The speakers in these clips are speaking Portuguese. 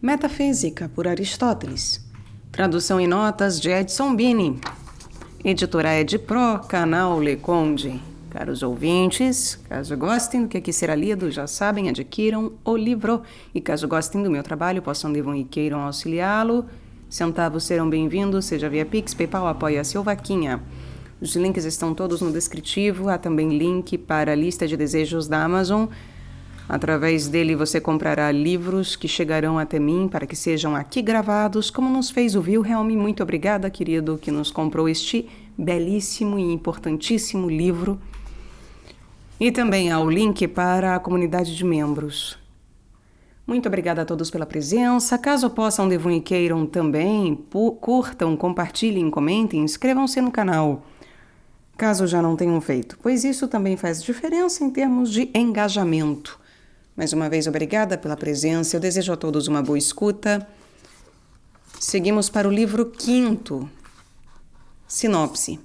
Metafísica, por Aristóteles. Tradução e notas de Edson Bini. Editora Edpro, canal Leconde. Caros ouvintes, caso gostem do que aqui será lido, já sabem, adquiram o livro. E caso gostem do meu trabalho, possam, devam e queiram auxiliá-lo. Centavos serão bem-vindos, seja via Pix, PayPal, Apoia-se ou Vaquinha. Os links estão todos no descritivo. Há também link para a lista de desejos da Amazon. Através dele você comprará livros que chegarão até mim para que sejam aqui gravados, como nos fez o Wilhelm. Muito obrigada, querido, que nos comprou este belíssimo e importantíssimo livro. E também há o link para a comunidade de membros. Muito obrigada a todos pela presença. Caso possam, devam e queiram também, curtam, compartilhem, comentem, inscrevam-se no canal. Caso já não tenham feito, pois isso também faz diferença em termos de engajamento. Mais uma vez, obrigada pela presença. Eu desejo a todos uma boa escuta. Seguimos para o livro 5º. Sinopse.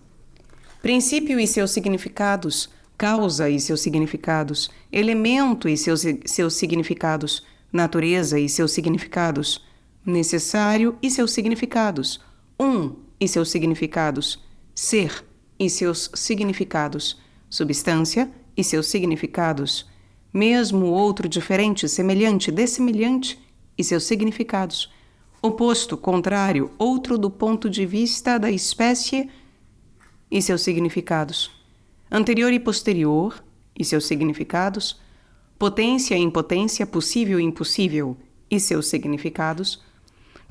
Princípio e seus significados. Causa e seus significados. Elemento e seus significados. Natureza e seus significados. Necessário e seus significados. E seus significados. Ser e seus significados. Substância e seus significados. Mesmo outro diferente, semelhante, dessemelhante e seus significados. Oposto, contrário, outro do ponto de vista da espécie e seus significados. Anterior e posterior e seus significados. Potência e impotência, possível e impossível e seus significados.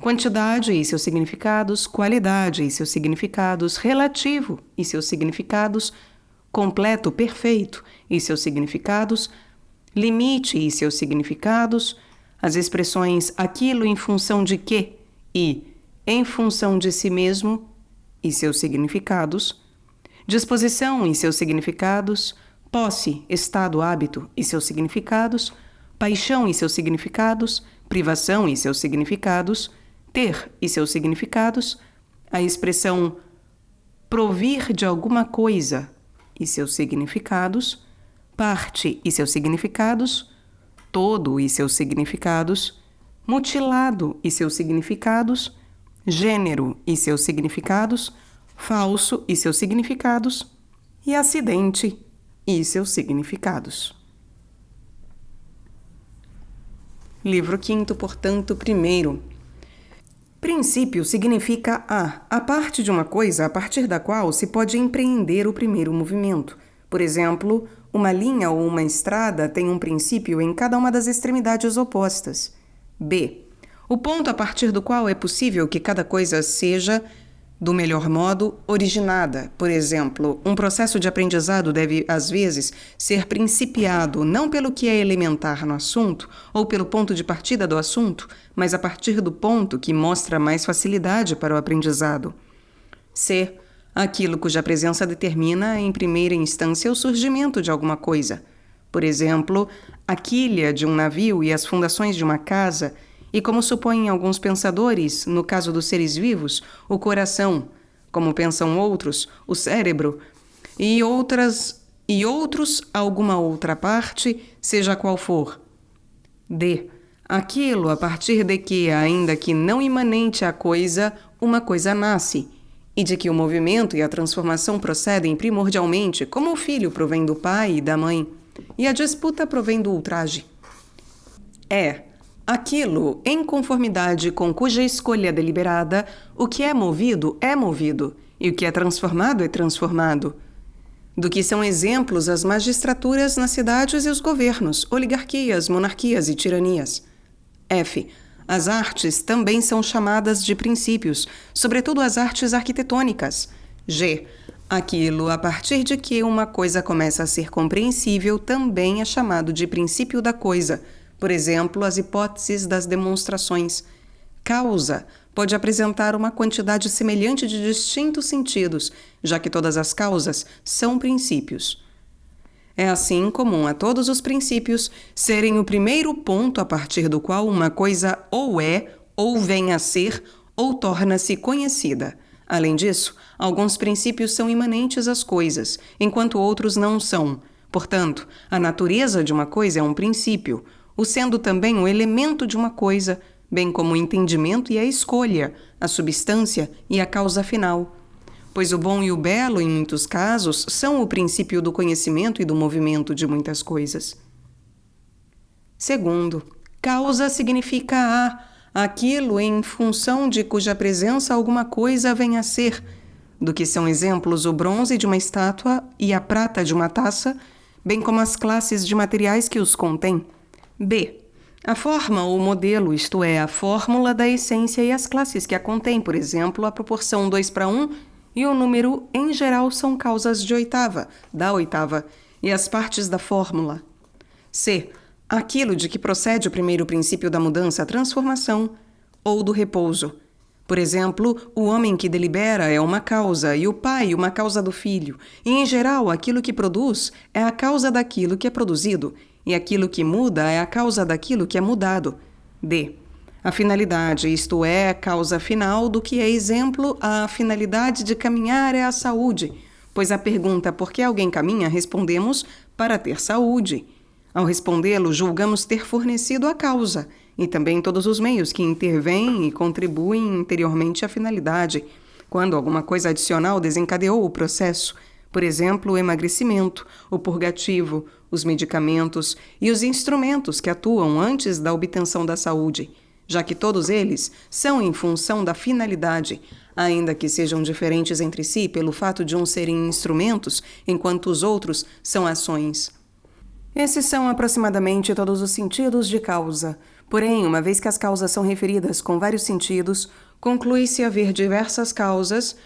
Quantidade e seus significados, qualidade e seus significados, relativo e seus significados, completo, perfeito e seus significados, limite e seus significados, as expressões aquilo em função de quê e em função de si mesmo e seus significados, disposição e seus significados, posse, estado, hábito e seus significados, paixão e seus significados, privação e seus significados, ter e seus significados, a expressão provir de alguma coisa e seus significados, parte e seus significados, todo e seus significados, mutilado e seus significados, gênero e seus significados, falso e seus significados, e acidente e seus significados. Livro 5º, portanto, primeiro. Princípio significa a parte de uma coisa a partir da qual se pode empreender o primeiro movimento. Por exemplo, uma linha ou uma estrada tem um princípio em cada uma das extremidades opostas. B. O ponto a partir do qual é possível que cada coisa seja, do melhor modo, originada. Por exemplo, um processo de aprendizado deve, às vezes, ser principiado não pelo que é elementar no assunto ou pelo ponto de partida do assunto, mas a partir do ponto que mostra mais facilidade para o aprendizado. C. Aquilo cuja presença determina, em primeira instância, o surgimento de alguma coisa. Por exemplo, a quilha de um navio e as fundações de uma casa, e como supõem alguns pensadores, no caso dos seres vivos, o coração, como pensam outros, o cérebro, e outros alguma outra parte, seja qual for. D. Aquilo a partir de que, ainda que não imanente à coisa, uma coisa nasce, e de que o movimento e a transformação procedem primordialmente como o filho provém do pai e da mãe, e a disputa provém do ultraje. Aquilo em conformidade com cuja escolha deliberada, o que é movido, e o que é transformado. Do que são exemplos as magistraturas nas cidades e os governos, oligarquias, monarquias e tiranias. F. As artes também são chamadas de princípios, sobretudo as artes arquitetônicas. G. Aquilo a partir de que uma coisa começa a ser compreensível também é chamado de princípio da coisa. Por exemplo, as hipóteses das demonstrações. Causa pode apresentar uma quantidade semelhante de distintos sentidos, já que todas as causas são princípios. É assim comum a todos os princípios serem o primeiro ponto a partir do qual uma coisa ou é, ou vem a ser, ou torna-se conhecida. Além disso, alguns princípios são imanentes às coisas, enquanto outros não são. Portanto, a natureza de uma coisa é um princípio, o sendo também o elemento de uma coisa, bem como o entendimento e a escolha, a substância e a causa final. Pois o bom e o belo, em muitos casos, são o princípio do conhecimento e do movimento de muitas coisas. Segundo, causa significa aquilo em função de cuja presença alguma coisa vem a ser, do que são exemplos o bronze de uma estátua e a prata de uma taça, bem como as classes de materiais que os contêm. B. A forma ou modelo, isto é, a fórmula da essência e as classes que a contêm, por exemplo, a proporção 2:1 e o número, em geral, são causas de oitava, da oitava, e as partes da fórmula. C. Aquilo de que procede o primeiro princípio da mudança, a transformação, ou do repouso. Por exemplo, o homem que delibera é uma causa e o pai uma causa do filho. E, em geral, aquilo que produz é a causa daquilo que é produzido, e aquilo que muda é a causa daquilo que é mudado. D. A finalidade, isto é, a causa final do que é exemplo, a finalidade de caminhar é a saúde, pois à pergunta por que alguém caminha, respondemos para ter saúde. Ao respondê-lo, julgamos ter fornecido a causa, e também todos os meios que intervêm e contribuem interiormente à finalidade, quando alguma coisa adicional desencadeou o processo, por exemplo, o emagrecimento, o purgativo, os medicamentos e os instrumentos que atuam antes da obtenção da saúde, já que todos eles são em função da finalidade, ainda que sejam diferentes entre si pelo fato de uns serem instrumentos, enquanto os outros são ações. Esses são aproximadamente todos os sentidos de causa. Porém, uma vez que as causas são referidas com vários sentidos, conclui-se haver diversas causas,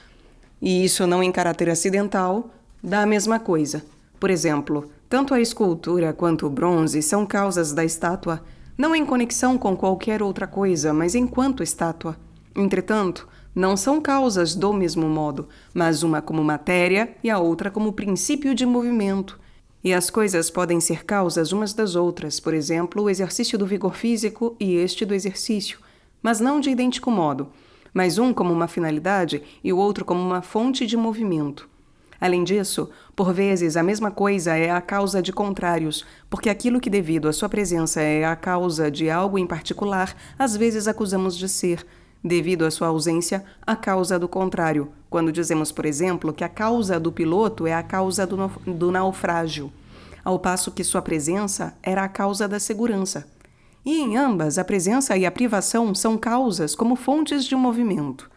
e isso não em caráter acidental, da mesma coisa. Por exemplo, tanto a escultura quanto o bronze são causas da estátua, não em conexão com qualquer outra coisa, mas enquanto estátua. Entretanto, não são causas do mesmo modo, mas uma como matéria e a outra como princípio de movimento. E as coisas podem ser causas umas das outras, por exemplo, o exercício do vigor físico e este do exercício, mas não de idêntico modo, mas um como uma finalidade e o outro como uma fonte de movimento. Além disso, por vezes a mesma coisa é a causa de contrários, porque aquilo que devido à sua presença é a causa de algo em particular, às vezes acusamos de ser, devido à sua ausência, a causa do contrário, quando dizemos, por exemplo, que a causa do piloto é a causa do naufrágio, ao passo que sua presença era a causa da segurança. E em ambas, a presença e a privação são causas como fontes de movimento.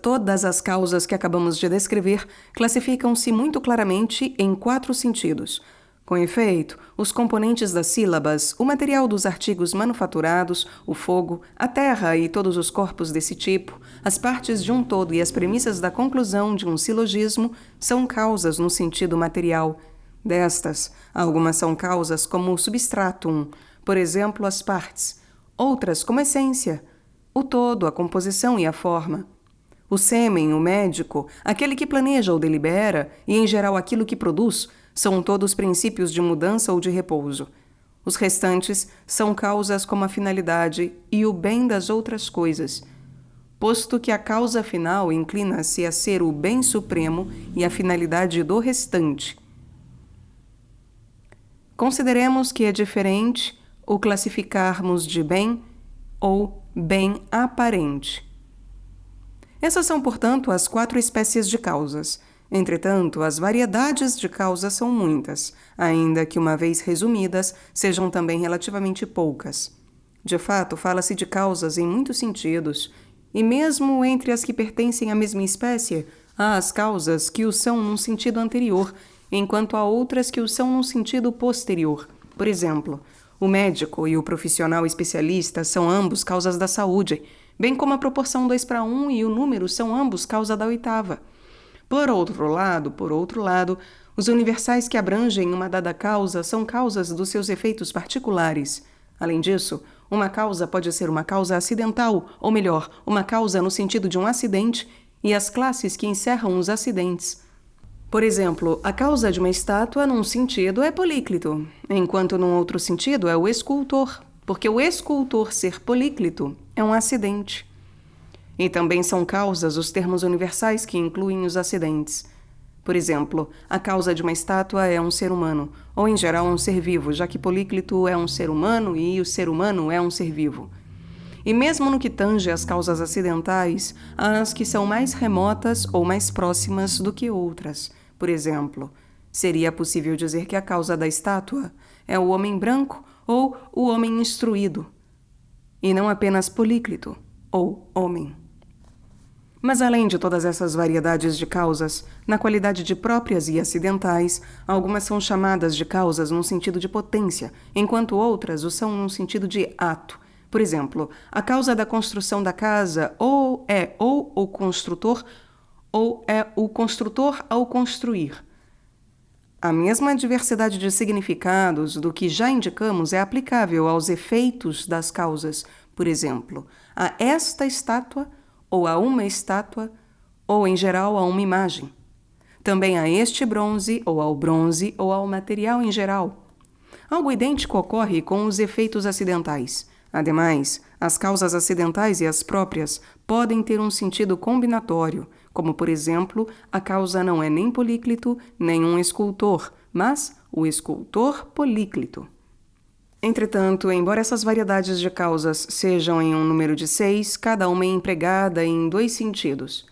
Todas as causas que acabamos de descrever classificam-se muito claramente em 4 sentidos. Com efeito, os componentes das sílabas, o material dos artigos manufaturados, o fogo, a terra e todos os corpos desse tipo, as partes de um todo e as premissas da conclusão de um silogismo são causas no sentido material. Destas, algumas são causas como o substratum, por exemplo, as partes, outras como essência, o todo, a composição e a forma. O sêmen, o médico, aquele que planeja ou delibera, e em geral aquilo que produz, são todos princípios de mudança ou de repouso. Os restantes são causas como a finalidade e o bem das outras coisas, posto que a causa final inclina-se a ser o bem supremo e a finalidade do restante. Consideremos que é diferente o classificarmos de bem ou bem aparente. Essas são, portanto, as 4 espécies de causas. Entretanto, as variedades de causas são muitas, ainda que, uma vez resumidas, sejam também relativamente poucas. De fato, fala-se de causas em muitos sentidos, e mesmo entre as que pertencem à mesma espécie, há as causas que o são num sentido anterior, enquanto há outras que o são num sentido posterior. Por exemplo, o médico e o profissional especialista são ambos causas da saúde, bem como a proporção 2:1 e o número são ambos causa da oitava. Por outro lado, os universais que abrangem uma dada causa são causas dos seus efeitos particulares. Além disso, uma causa pode ser uma causa acidental, ou melhor, uma causa no sentido de um acidente, e as classes que encerram os acidentes. Por exemplo, a causa de uma estátua num sentido é Políclito, enquanto num outro sentido é o escultor, porque o escultor ser Políclito é um acidente. E também são causas os termos universais que incluem os acidentes. Por exemplo, a causa de uma estátua é um ser humano, ou em geral um ser vivo, já que Políclito é um ser humano e o ser humano é um ser vivo. E mesmo no que tange às causas acidentais, há as que são mais remotas ou mais próximas do que outras. Por exemplo, seria possível dizer que a causa da estátua é o homem branco ou o homem instruído, e não apenas Políclito ou homem. Mas além de todas essas variedades de causas, na qualidade de próprias e acidentais, algumas são chamadas de causas num sentido de potência, enquanto outras o são num sentido de ato. Por exemplo, a causa da construção da casa ou o construtor ou é o construtor ao construir. A mesma diversidade de significados do que já indicamos é aplicável aos efeitos das causas. Por exemplo, a esta estátua ou a uma estátua, ou em geral a uma imagem. Também a este bronze, ou ao bronze, ou ao material em geral. Algo idêntico ocorre com os efeitos acidentais. Ademais, as causas acidentais e as próprias podem ter um sentido combinatório, como, por exemplo, a causa não é nem Políclito, nem um escultor, mas o escultor Políclito. Entretanto, embora essas variedades de causas sejam em um número de 6, cada uma é empregada em 2 sentidos.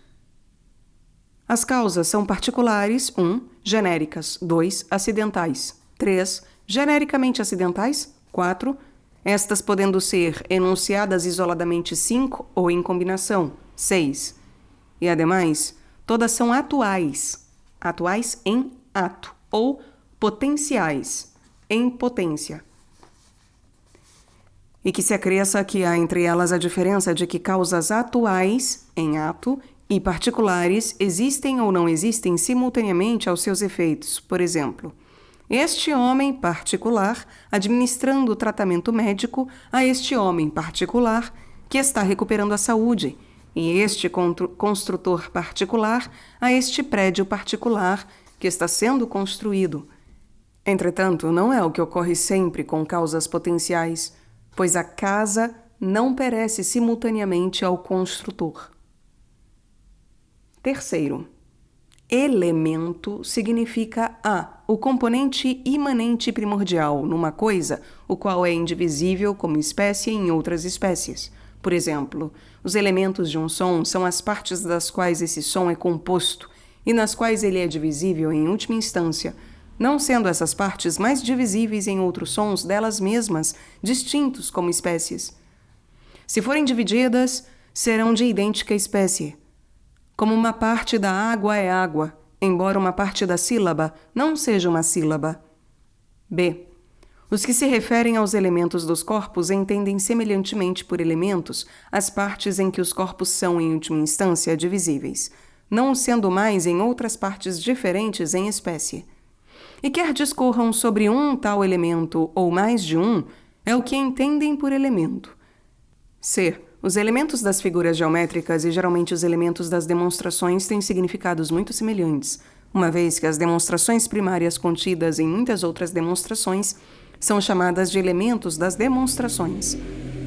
As causas são particulares, 1, genéricas, 2, acidentais, 3, genericamente acidentais, 4, estas podendo ser enunciadas isoladamente 5 ou em combinação, 6. E, ademais, todas são atuais em ato, ou potenciais, em potência. E que se acresça que há entre elas a diferença de que causas atuais, em ato, e particulares existem ou não existem simultaneamente aos seus efeitos. Por exemplo, este homem particular administrando o tratamento médico a este homem particular que está recuperando a saúde, e este construtor particular a este prédio particular que está sendo construído. Entretanto, não é o que ocorre sempre com causas potenciais, pois a casa não perece simultaneamente ao construtor. Terceiro, elemento significa o componente imanente primordial numa coisa, o qual é indivisível como espécie em outras espécies. Por exemplo, os elementos de um som são as partes das quais esse som é composto e nas quais ele é divisível em última instância, não sendo essas partes mais divisíveis em outros sons delas mesmas, distintos como espécies. Se forem divididas, serão de idêntica espécie. Como uma parte da água é água, embora uma parte da sílaba não seja uma sílaba. B. Os que se referem aos elementos dos corpos entendem semelhantemente por elementos as partes em que os corpos são, em última instância, divisíveis, não sendo mais em outras partes diferentes em espécie. E quer discorram sobre um tal elemento ou mais de um, é o que entendem por elemento. C. Os elementos das figuras geométricas e geralmente os elementos das demonstrações têm significados muito semelhantes, uma vez que as demonstrações primárias contidas em muitas outras demonstrações são chamadas de elementos das demonstrações.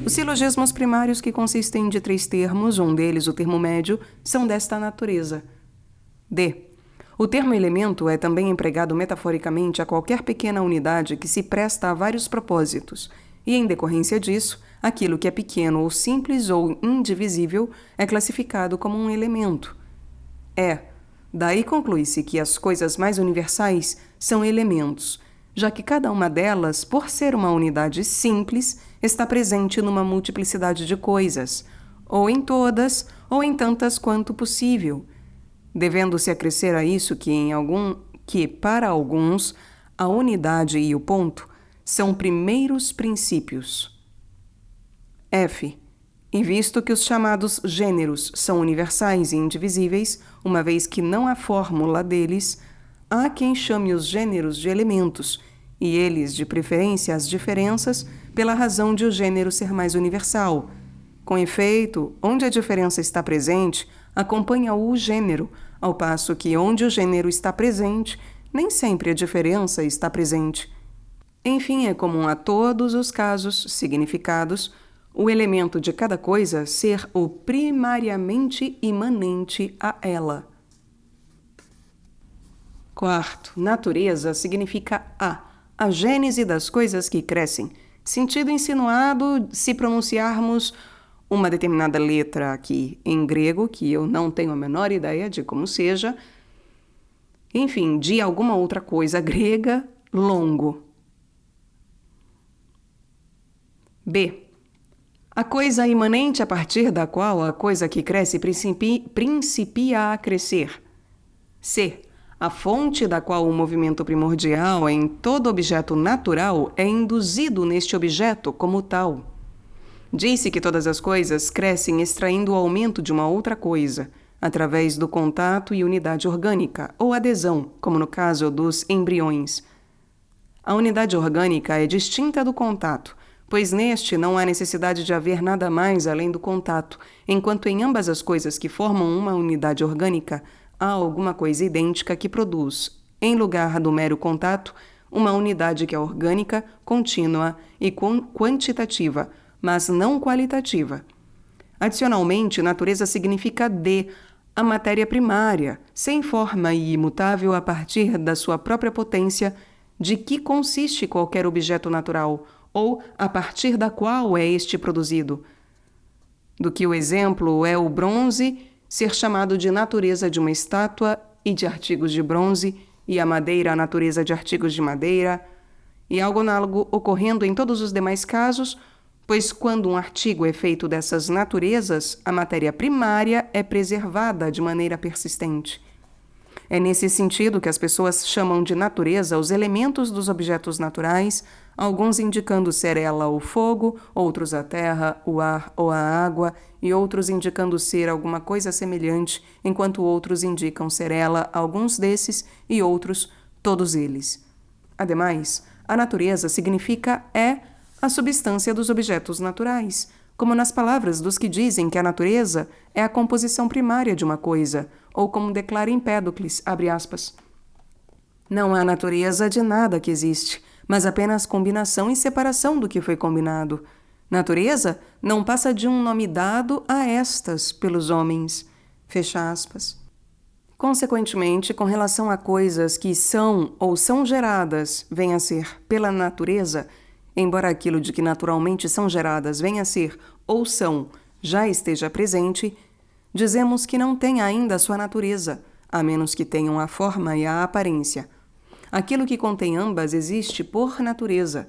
Os silogismos primários, que consistem de 3 termos, um deles o termo médio, são desta natureza. D. O termo elemento é também empregado metaforicamente a qualquer pequena unidade que se presta a vários propósitos, e, em decorrência disso, aquilo que é pequeno ou simples ou indivisível é classificado como um elemento. Daí conclui-se que as coisas mais universais são elementos, já que cada uma delas, por ser uma unidade simples, está presente numa multiplicidade de coisas, ou em todas, ou em tantas quanto possível, devendo-se acrescer a isso que para alguns a unidade e o ponto são primeiros princípios. F. E visto que os chamados gêneros são universais e indivisíveis, uma vez que não há fórmula deles, há quem chame os gêneros de elementos, e eles, de preferência, as diferenças, pela razão de o gênero ser mais universal. Com efeito, onde a diferença está presente, acompanha-o o gênero, ao passo que onde o gênero está presente, nem sempre a diferença está presente. Enfim, é comum a todos os casos, significados, o elemento de cada coisa ser o primariamente imanente a ela. Quarto, natureza significa a gênese das coisas que crescem. Sentido insinuado se pronunciarmos uma determinada letra aqui em grego, que eu não tenho a menor ideia de como seja, enfim, de alguma outra coisa grega, longo. B. A coisa imanente a partir da qual a coisa que cresce principia a crescer. C. A fonte da qual o movimento primordial em todo objeto natural é induzido neste objeto como tal. Disse que todas as coisas crescem extraindo o aumento de uma outra coisa, através do contato e unidade orgânica, ou adesão, como no caso dos embriões. A unidade orgânica é distinta do contato, pois neste não há necessidade de haver nada mais além do contato, enquanto em ambas as coisas que formam uma unidade orgânica, há alguma coisa idêntica que produz, em lugar do mero contato, uma unidade que é orgânica, contínua e quantitativa, mas não qualitativa. Adicionalmente, natureza significa a matéria primária, sem forma e imutável a partir da sua própria potência, de que consiste qualquer objeto natural, ou a partir da qual é este produzido. Do que o exemplo é o bronze ser chamado de natureza de uma estátua e de artigos de bronze, e a madeira a natureza de artigos de madeira, e algo análogo ocorrendo em todos os demais casos, pois quando um artigo é feito dessas naturezas, a matéria primária é preservada de maneira persistente. É nesse sentido que as pessoas chamam de natureza os elementos dos objetos naturais, alguns indicando ser ela o fogo, outros a terra, o ar ou a água, e outros indicando ser alguma coisa semelhante, enquanto outros indicam ser ela alguns desses e outros todos eles. Ademais, a natureza significa a substância dos objetos naturais, como nas palavras dos que dizem que a natureza é a composição primária de uma coisa, ou como declara Empédocles, abre aspas. Não há natureza de nada que existe, mas apenas combinação e separação do que foi combinado. Natureza não passa de um nome dado a estas pelos homens. Fecha aspas. Consequentemente, com relação a coisas que são ou são geradas, venha a ser pela natureza, embora aquilo de que naturalmente são geradas venha a ser ou são já esteja presente, dizemos que não tem ainda a sua natureza, a menos que tenham a forma e a aparência. Aquilo que contém ambas existe por natureza,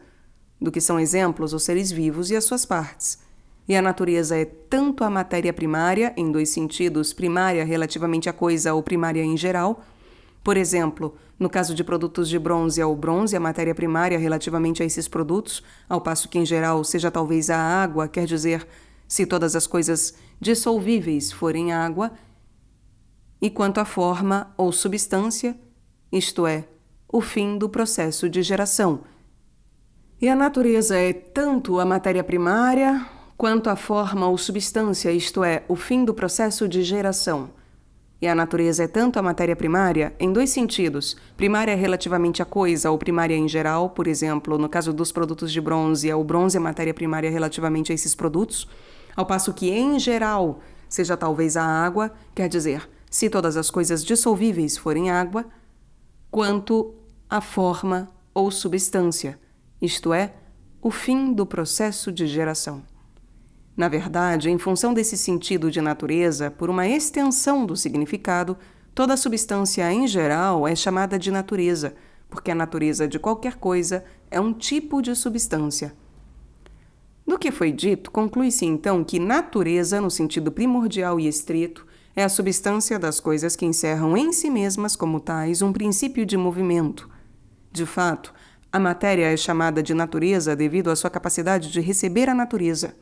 do que são exemplos os seres vivos e as suas partes. E a natureza é tanto a matéria primária, em dois sentidos, primária relativamente à coisa ou primária em geral. Por exemplo, no caso de produtos de bronze, é o bronze, a matéria primária relativamente a esses produtos, ao passo que em geral seja talvez a água, quer dizer, se todas as coisas dissolvíveis forem água, e quanto à forma ou substância, isto é, o fim do processo de geração. E a natureza é tanto a matéria primária quanto a forma ou substância, isto é, o fim do processo de geração. E a natureza é tanto a matéria primária em dois sentidos, primária relativamente à coisa ou primária em geral, por exemplo, no caso dos produtos de bronze, é o bronze a matéria primária relativamente a esses produtos, ao passo que em geral seja talvez a água, quer dizer, se todas as coisas dissolvíveis forem água, quanto a forma ou substância, isto é, o fim do processo de geração. Na verdade, em função desse sentido de natureza, por uma extensão do significado, toda substância em geral é chamada de natureza, porque a natureza de qualquer coisa é um tipo de substância. Do que foi dito, conclui-se então que natureza, no sentido primordial e estrito, é a substância das coisas que encerram em si mesmas como tais um princípio de movimento. De fato, a matéria é chamada de natureza devido à sua capacidade de receber a natureza.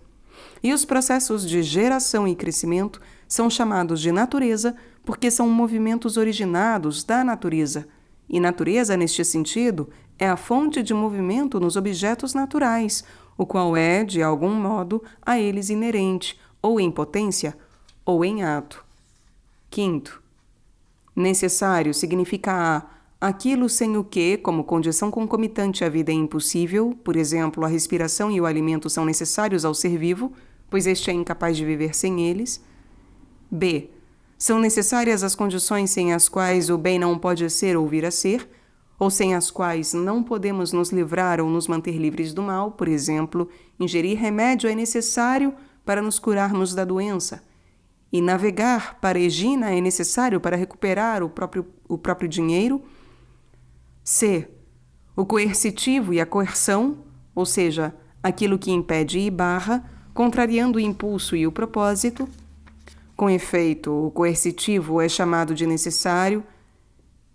E os processos de geração e crescimento são chamados de natureza porque são movimentos originados da natureza. E natureza, neste sentido, é a fonte de movimento nos objetos naturais, o qual é, de algum modo, a eles inerente, ou em potência, ou em ato. Quinto, necessário significa aquilo sem o que, como condição concomitante à vida é impossível, por exemplo, a respiração e o alimento são necessários ao ser vivo, pois este é incapaz de viver sem eles. B. São necessárias as condições sem as quais o bem não pode ser ou vir a ser, ou sem as quais não podemos nos livrar ou nos manter livres do mal. Por exemplo, ingerir remédio é necessário para nos curarmos da doença, e navegar para Egina é necessário para recuperar o próprio dinheiro. C. O coercitivo e a coerção, ou seja, aquilo que impede e barra, contrariando o impulso e o propósito. Com efeito, o coercitivo é chamado de necessário,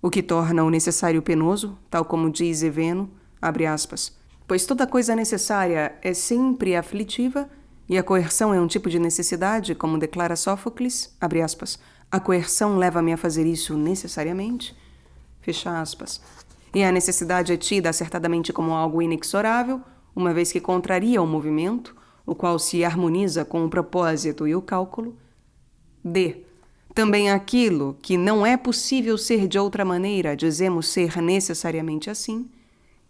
o que torna o necessário penoso, tal como diz Zeveno, abre aspas, pois toda coisa necessária é sempre aflitiva, e a coerção é um tipo de necessidade, como declara Sófocles, abre aspas, a coerção leva-me a fazer isso necessariamente, fecha aspas. E a necessidade é tida acertadamente como algo inexorável, uma vez que contraria o movimento, o qual se harmoniza com o propósito e o cálculo. D. Também aquilo que não é possível ser de outra maneira, dizemos ser necessariamente assim,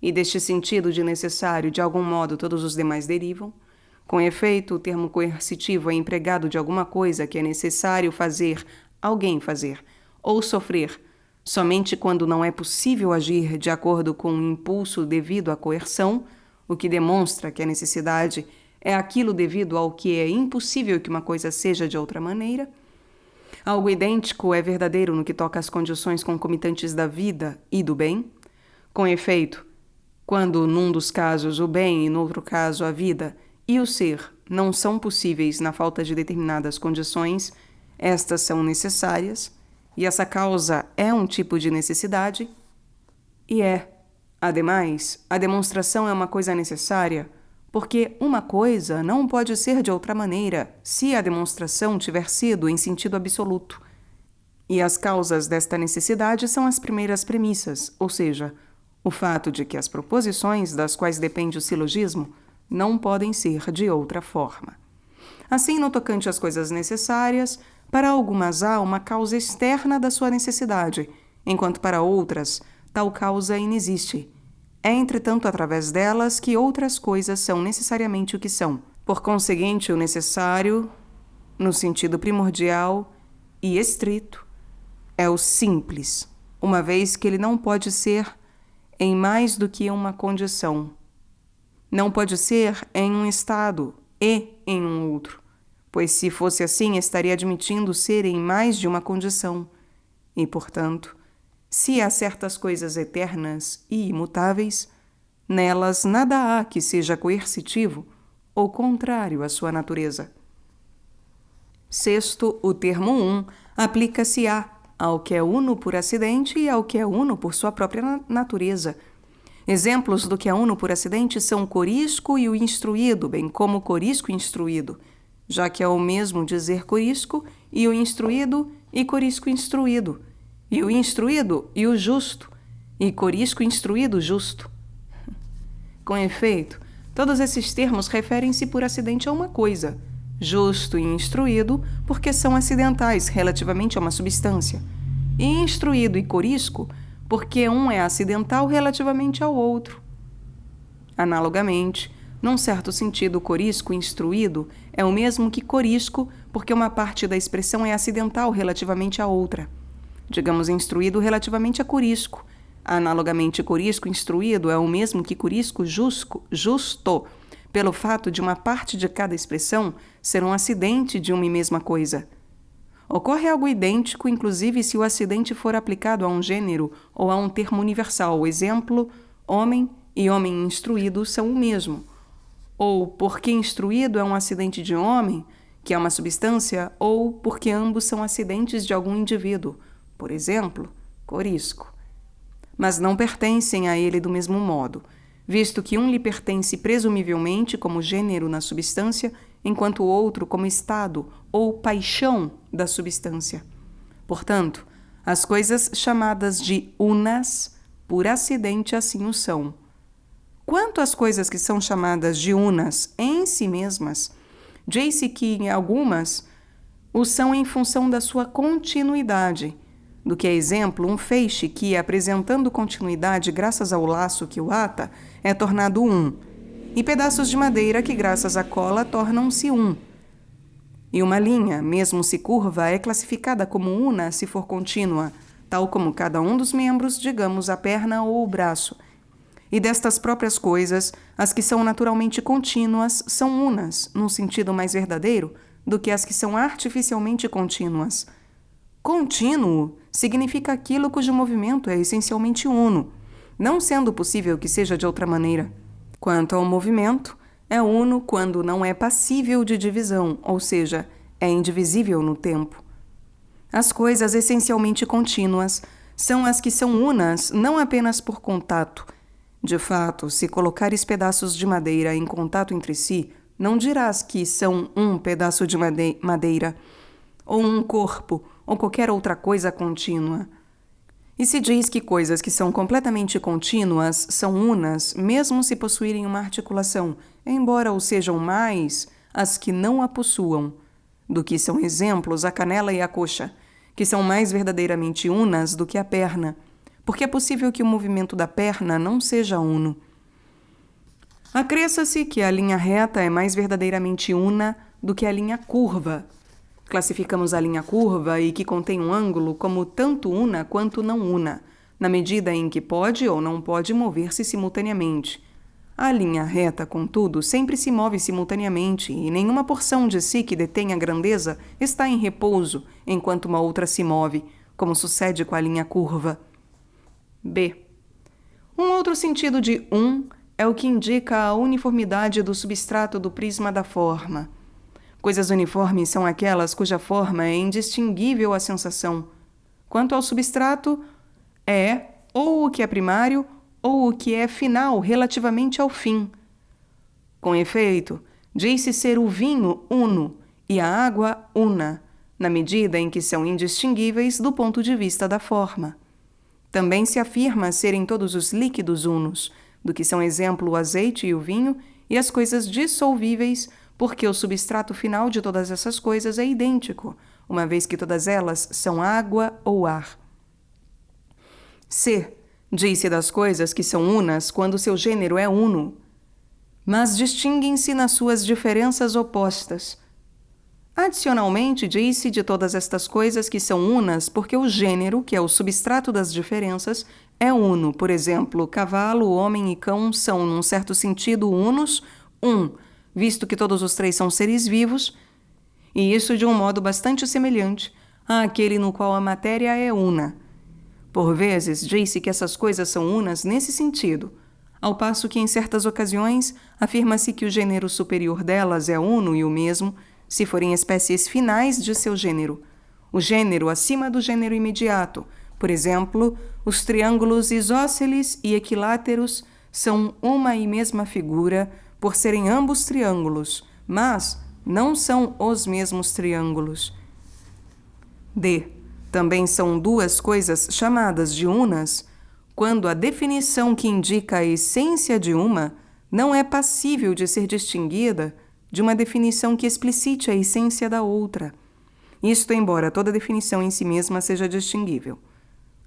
e deste sentido de necessário, de algum modo, todos os demais derivam. Com efeito, o termo coercitivo é empregado de alguma coisa que é necessário fazer, alguém fazer, ou sofrer, somente quando não é possível agir de acordo com o impulso devido à coerção, o que demonstra que a necessidade é aquilo devido ao que é impossível que uma coisa seja de outra maneira. Algo idêntico é verdadeiro no que toca às condições concomitantes da vida e do bem. Com efeito, quando num dos casos o bem e no outro caso a vida e o ser não são possíveis na falta de determinadas condições, estas são necessárias, e essa causa é um tipo de necessidade, e ademais, a demonstração é uma coisa necessária, porque uma coisa não pode ser de outra maneira se a demonstração tiver sido em sentido absoluto. E as causas desta necessidade são as primeiras premissas, ou seja, o fato de que as proposições das quais depende o silogismo não podem ser de outra forma. Assim, no tocante às coisas necessárias, para algumas há uma causa externa da sua necessidade, enquanto para outras tal causa inexiste. É, entretanto, através delas que outras coisas são necessariamente o que são. Por conseguinte, o necessário, no sentido primordial e estrito, é o simples, uma vez que ele não pode ser em mais do que uma condição. Não pode ser em um estado e em um outro, pois se fosse assim estaria admitindo ser em mais de uma condição. E, portanto, se há certas coisas eternas e imutáveis, nelas nada há que seja coercitivo ou contrário à sua natureza. Sexto, o termo aplica-se ao que é uno por acidente e ao que é uno por sua própria natureza. Exemplos do que é uno por acidente são o corisco e o instruído, bem como o corisco instruído, já que é o mesmo dizer corisco e o instruído e corisco instruído, e o instruído e o justo, e corisco instruído justo. Com efeito, todos esses termos referem-se por acidente a uma coisa, justo e instruído porque são acidentais relativamente a uma substância, e instruído e corisco porque um é acidental relativamente ao outro. Analogamente, num certo sentido, corisco instruído é o mesmo que corisco porque uma parte da expressão é acidental relativamente à outra. Digamos instruído relativamente a corisco. Analogamente, corisco instruído é o mesmo que corisco justo, pelo fato de uma parte de cada expressão ser um acidente de uma e mesma coisa. Ocorre algo idêntico, inclusive, se o acidente for aplicado a um gênero ou a um termo universal. O exemplo, homem e homem instruído são o mesmo. Ou porque instruído é um acidente de homem, que é uma substância, ou porque ambos são acidentes de algum indivíduo. Por exemplo, corisco. Mas não pertencem a ele do mesmo modo, visto que um lhe pertence presumivelmente como gênero na substância, enquanto o outro como estado ou paixão da substância. Portanto, as coisas chamadas de unas, por acidente assim o são. Quanto às coisas que são chamadas de unas em si mesmas, diz-se que em algumas o são em função da sua continuidade, do que é exemplo um feixe que, apresentando continuidade graças ao laço que o ata, é tornado e pedaços de madeira que, graças à cola, tornam-se E uma linha, mesmo se curva, é classificada como una se for contínua, tal como cada um dos membros, digamos, a perna ou o braço. E destas próprias coisas, as que são naturalmente contínuas são unas, num sentido mais verdadeiro, do que as que são artificialmente contínuas. Contínuo significa aquilo cujo movimento é essencialmente uno, não sendo possível que seja de outra maneira. Quanto ao movimento, é uno quando não é passível de divisão, ou seja, é indivisível no tempo. As coisas essencialmente contínuas são as que são unas não apenas por contato. De fato, se colocares pedaços de madeira em contato entre si, não dirás que são um pedaço de madeira, ou um corpo, ou qualquer outra coisa contínua. E se diz que coisas que são completamente contínuas são unas, mesmo se possuírem uma articulação, embora o sejam mais as que não a possuam, do que são exemplos a canela e a coxa, que são mais verdadeiramente unas do que a perna, porque é possível que o movimento da perna não seja uno. Acresça-se que a linha reta é mais verdadeiramente una do que a linha curva. Classificamos a linha curva e que contém um ângulo como tanto una quanto não una, na medida em que pode ou não pode mover-se simultaneamente. A linha reta, contudo, sempre se move simultaneamente e nenhuma porção de si que detenha grandeza está em repouso enquanto uma outra se move, como sucede com a linha curva. B. Um outro sentido de é o que indica a uniformidade do substrato do prisma da forma. Coisas uniformes são aquelas cuja forma é indistinguível à sensação. Quanto ao substrato, é ou o que é primário ou o que é final relativamente ao fim. Com efeito, diz-se ser o vinho uno e a água una, na medida em que são indistinguíveis do ponto de vista da forma. Também se afirma serem todos os líquidos unos, do que são exemplo o azeite e o vinho, e as coisas dissolvíveis, porque o substrato final de todas essas coisas é idêntico, uma vez que todas elas são água ou ar. C. Diz-se das coisas que são unas quando seu gênero é uno, mas distinguem-se nas suas diferenças opostas. Adicionalmente, diz-se de todas estas coisas que são unas porque o gênero, que é o substrato das diferenças, é uno. Por exemplo, cavalo, homem e cão são, num certo sentido, unos, visto que todos os três são seres vivos, e isso de um modo bastante semelhante àquele no qual a matéria é una. Por vezes, diz-se que essas coisas são unas nesse sentido, ao passo que, em certas ocasiões, afirma-se que o gênero superior delas é uno e o mesmo, se forem espécies finais de seu gênero. O gênero acima do gênero imediato, por exemplo, os triângulos isósceles e equiláteros são uma e mesma figura, por serem ambos triângulos, mas não são os mesmos triângulos. D. Também são duas coisas chamadas de unas, quando a definição que indica a essência de uma não é passível de ser distinguida de uma definição que explicite a essência da outra. Isto embora toda definição em si mesma seja distinguível.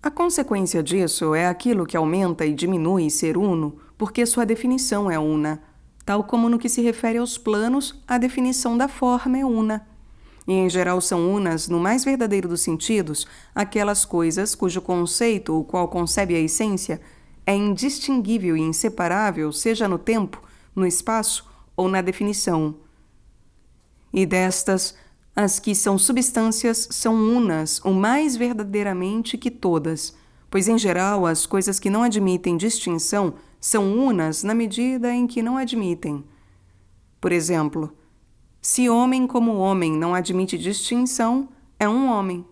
A consequência disso é aquilo que aumenta e diminui ser uno, porque sua definição é una, tal como no que se refere aos planos, a definição da forma é una. E em geral são unas, no mais verdadeiro dos sentidos, aquelas coisas cujo conceito, o qual concebe a essência, é indistinguível e inseparável, seja no tempo, no espaço ou na definição. E destas, as que são substâncias são unas, o mais verdadeiramente que todas, pois em geral as coisas que não admitem distinção são unas na medida em que não admitem. Por exemplo, se homem como homem não admite distinção, é um homem.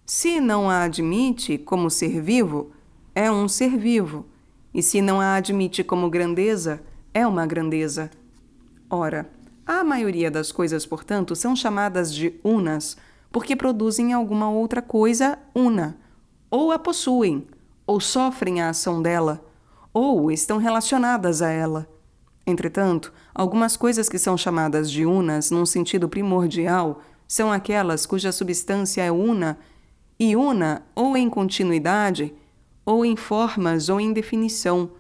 Se não a admite como ser vivo, é um ser vivo. E se não a admite como grandeza, é uma grandeza. Ora, a maioria das coisas, portanto, são chamadas de unas, porque produzem alguma outra coisa una, ou a possuem, ou sofrem a ação dela, ou estão relacionadas a ela. Entretanto, algumas coisas que são chamadas de unas num sentido primordial são aquelas cuja substância é una, e una ou em continuidade, ou em formas ou em definição,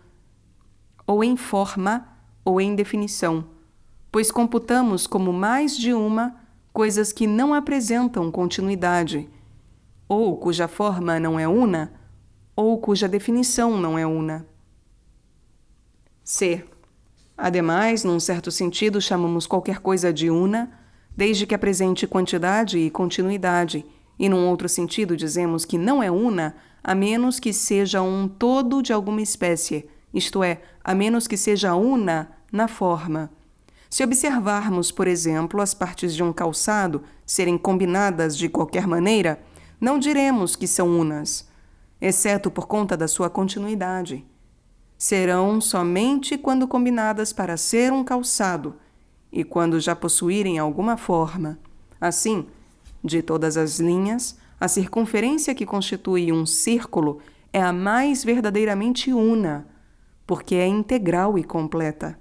ou em forma ou em definição, pois computamos como mais de uma coisas que não apresentam continuidade, ou cuja forma não é una, ou cuja definição não é una. C. Ademais, num certo sentido, chamamos qualquer coisa de una, desde que apresente quantidade e continuidade, e num outro sentido dizemos que não é una, a menos que seja um todo de alguma espécie, isto é, a menos que seja una na forma. Se observarmos, por exemplo, as partes de um calçado serem combinadas de qualquer maneira, não diremos que são unas, exceto por conta da sua continuidade. Serão somente quando combinadas para ser um calçado e quando já possuírem alguma forma. Assim, de todas as linhas, a circunferência que constitui um círculo é a mais verdadeiramente una, porque é integral e completa.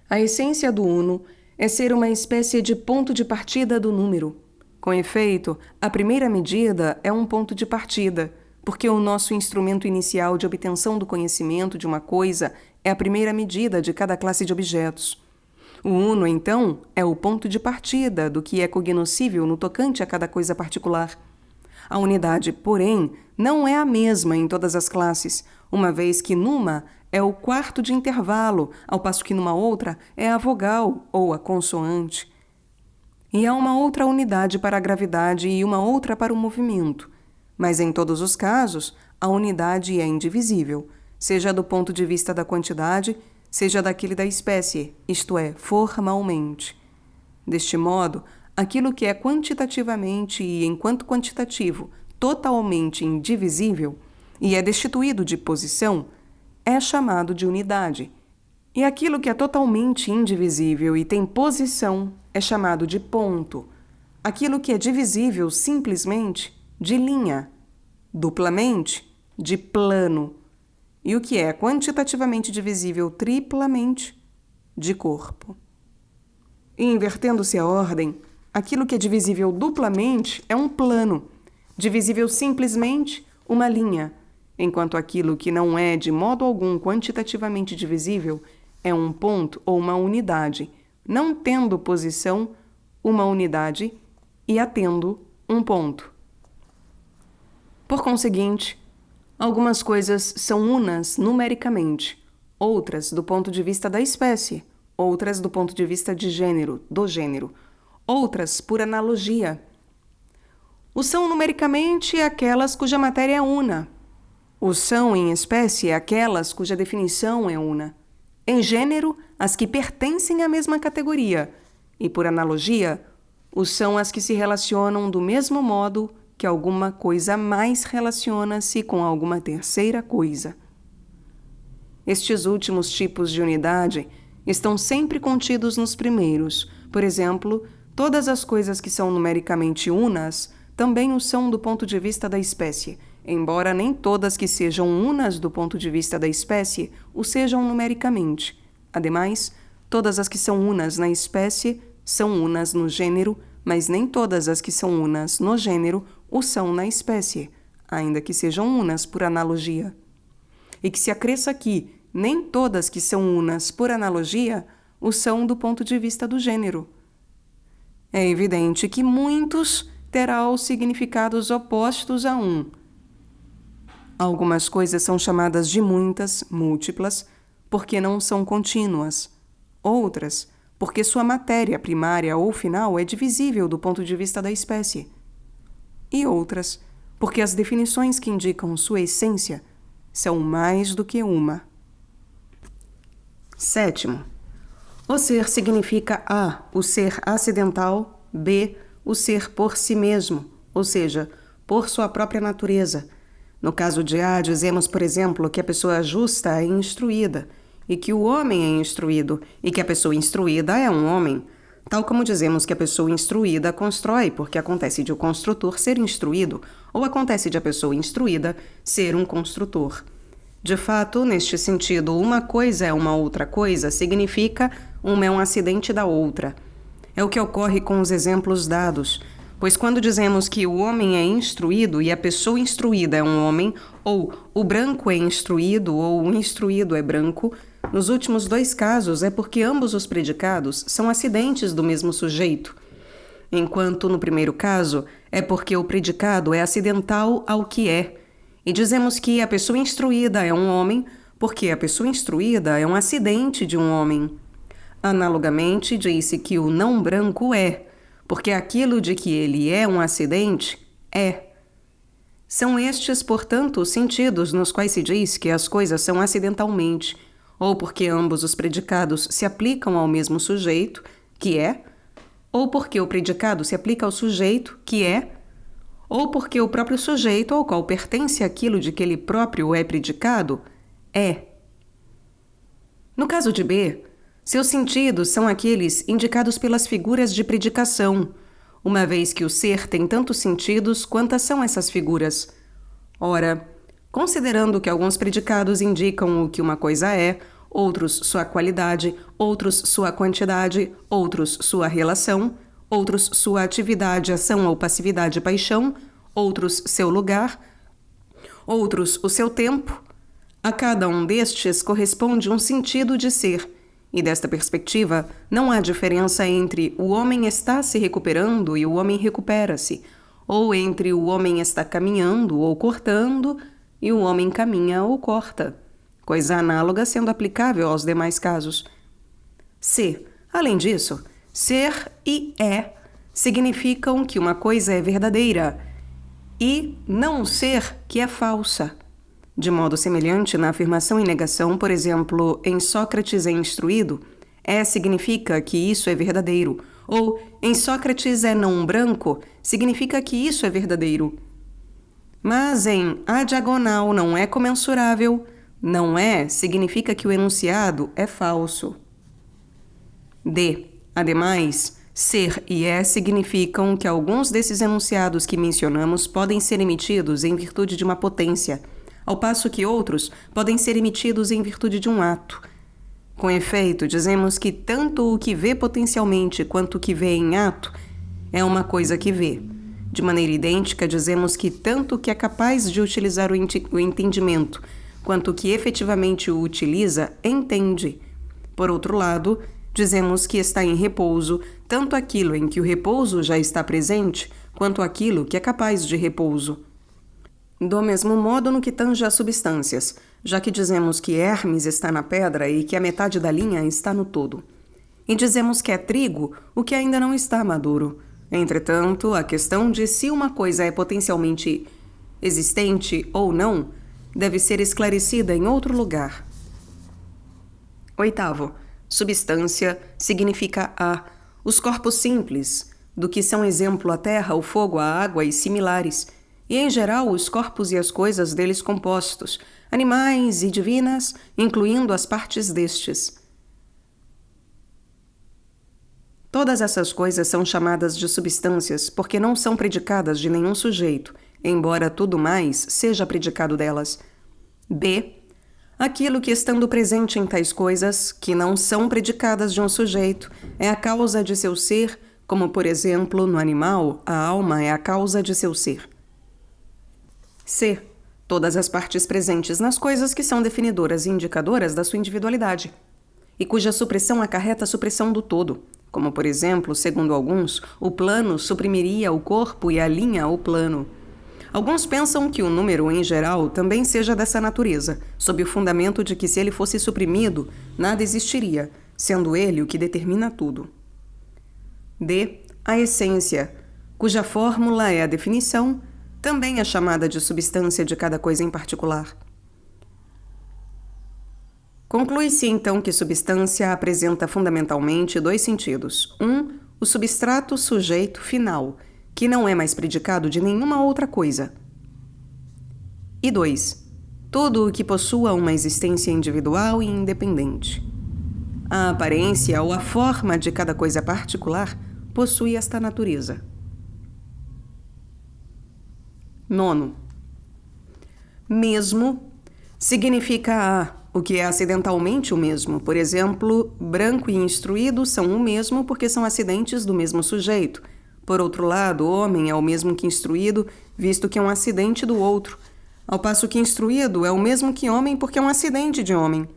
A essência do uno é ser uma espécie de ponto de partida do número. Com efeito, a primeira medida é um ponto de partida, porque o nosso instrumento inicial de obtenção do conhecimento de uma coisa é a primeira medida de cada classe de objetos. O uno, então, é o ponto de partida do que é cognoscível no tocante a cada coisa particular. A unidade, porém, não é a mesma em todas as classes, uma vez que numa é o quarto de intervalo, ao passo que numa outra é a vogal ou a consoante. E há uma outra unidade para a gravidade e uma outra para o movimento. Mas em todos os casos, a unidade é indivisível, seja do ponto de vista da quantidade, seja daquele da espécie, isto é, formalmente. Deste modo, aquilo que é quantitativamente e, enquanto quantitativo, totalmente indivisível e é destituído de posição, é chamado de unidade. E aquilo que é totalmente indivisível e tem posição é chamado de ponto. Aquilo que é divisível simplesmente, de linha, duplamente, de plano, e o que é quantitativamente divisível triplamente, de corpo. E invertendo-se a ordem, aquilo que é divisível duplamente é um plano, divisível simplesmente, uma linha, enquanto aquilo que não é de modo algum quantitativamente divisível é um ponto ou uma unidade, não tendo posição, uma unidade, e a tendo um ponto. Por conseguinte, algumas coisas são unas numericamente, outras do ponto de vista da espécie, outras do ponto de vista de gênero, do gênero, outras por analogia. O são numericamente aquelas cuja matéria é una. O são em espécie aquelas cuja definição é una. Em gênero, as que pertencem à mesma categoria, e por analogia, os são as que se relacionam do mesmo modo que alguma coisa mais relaciona-se com alguma terceira coisa. Estes últimos tipos de unidade estão sempre contidos nos primeiros. Por exemplo, todas as coisas que são numericamente unas também o são do ponto de vista da espécie, embora nem todas que sejam unas do ponto de vista da espécie o sejam numericamente. Ademais, todas as que são unas na espécie são unas no gênero, mas nem todas as que são unas no gênero o são na espécie, ainda que sejam unas por analogia. E que se acresça aqui, nem todas que são unas por analogia o são do ponto de vista do gênero. É evidente que muitos terão significados opostos a um. Algumas coisas são chamadas de muitas, múltiplas, porque não são contínuas. Outras, porque sua matéria primária ou final é divisível do ponto de vista da espécie. E outras, porque as definições que indicam sua essência são mais do que uma. 7º. O ser significa A, o ser acidental, B, o ser por si mesmo, ou seja, por sua própria natureza. No caso de A, dizemos, por exemplo, que a pessoa justa é instruída, e que o homem é instruído, e que a pessoa instruída é um homem. Tal como dizemos que a pessoa instruída constrói, porque acontece de o construtor ser instruído, ou acontece de a pessoa instruída ser um construtor. De fato, neste sentido, uma coisa é uma outra coisa significa uma é um acidente da outra. É o que ocorre com os exemplos dados, pois quando dizemos que o homem é instruído e a pessoa instruída é um homem, ou o branco é instruído ou o instruído é branco, Nos últimos dois casos, é porque ambos os predicados são acidentes do mesmo sujeito, enquanto no primeiro caso é porque o predicado é acidental ao que é, e dizemos que a pessoa instruída é um homem porque a pessoa instruída é um acidente de um homem. Analogamente, disse que o não branco é, porque aquilo de que ele é um acidente é. São estes, portanto, os sentidos nos quais se diz que as coisas são acidentalmente, ou porque ambos os predicados se aplicam ao mesmo sujeito, que é, ou porque o predicado se aplica ao sujeito, que é, ou porque o próprio sujeito ao qual pertence aquilo de que ele próprio é predicado, é. No caso de B, seus sentidos são aqueles indicados pelas figuras de predicação, uma vez que o ser tem tantos sentidos quantas são essas figuras. Ora, considerando que alguns predicados indicam o que uma coisa é, outros sua qualidade, outros sua quantidade, outros sua relação, outros sua atividade, ação ou passividade e paixão, outros seu lugar, outros o seu tempo, a cada um destes corresponde um sentido de ser, e desta perspectiva não há diferença entre o homem está se recuperando e o homem recupera-se, ou entre o homem está caminhando ou cortando e o homem caminha ou corta, coisa análoga sendo aplicável aos demais casos. C. Além disso, ser e é significam que uma coisa é verdadeira e não ser que é falsa. De modo semelhante, na afirmação e negação, por exemplo, em Sócrates é instruído, é significa que isso é verdadeiro, ou em Sócrates é não branco, significa que isso é verdadeiro. Mas em a diagonal não é comensurável, não é significa que o enunciado é falso. D. Ademais, ser e é significam que alguns desses enunciados que mencionamos podem ser emitidos em virtude de uma potência, ao passo que outros podem ser emitidos em virtude de um ato. Com efeito, dizemos que tanto o que vê potencialmente quanto o que vê em ato é uma coisa que vê. De maneira idêntica, dizemos que tanto o que é capaz de utilizar o entendimento quanto o que efetivamente o utiliza, entende. Por outro lado, dizemos que está em repouso tanto aquilo em que o repouso já está presente, quanto aquilo que é capaz de repouso. Do mesmo modo no que tange às substâncias, já que dizemos que Hermes está na pedra e que a metade da linha está no todo. E dizemos que é trigo o que ainda não está maduro. Entretanto, a questão de se uma coisa é potencialmente existente ou não deve ser esclarecida em outro lugar. 8º. Substância significa os corpos simples, do que são exemplo a terra, o fogo, a água e similares, e em geral os corpos e as coisas deles compostos, animais e divinas, incluindo as partes destes. Todas essas coisas são chamadas de substâncias porque não são predicadas de nenhum sujeito, embora tudo mais seja predicado delas. B. Aquilo que, estando presente em tais coisas, que não são predicadas de um sujeito, é a causa de seu ser, como, por exemplo, no animal, a alma é a causa de seu ser. C. Todas as partes presentes nas coisas que são definidoras e indicadoras da sua individualidade, e cuja supressão acarreta a supressão do todo, como, por exemplo, segundo alguns, o plano suprimiria o corpo e a linha o plano. Alguns pensam que o número, em geral, também seja dessa natureza, sob o fundamento de que se ele fosse suprimido, nada existiria, sendo ele o que determina tudo. D. A essência, cuja fórmula é a definição, também é chamada de substância de cada coisa em particular. Conclui-se então que substância apresenta fundamentalmente dois sentidos. O substrato sujeito final, que não é mais predicado de nenhuma outra coisa. E 2. Tudo o que possua uma existência individual e independente. A aparência ou a forma de cada coisa particular possui esta natureza. 9. Mesmo significa o que é acidentalmente o mesmo. Por exemplo, branco e instruído são o mesmo porque são acidentes do mesmo sujeito. Por outro lado, homem é o mesmo que instruído, visto que é um acidente do outro, ao passo que instruído é o mesmo que homem porque é um acidente de homem.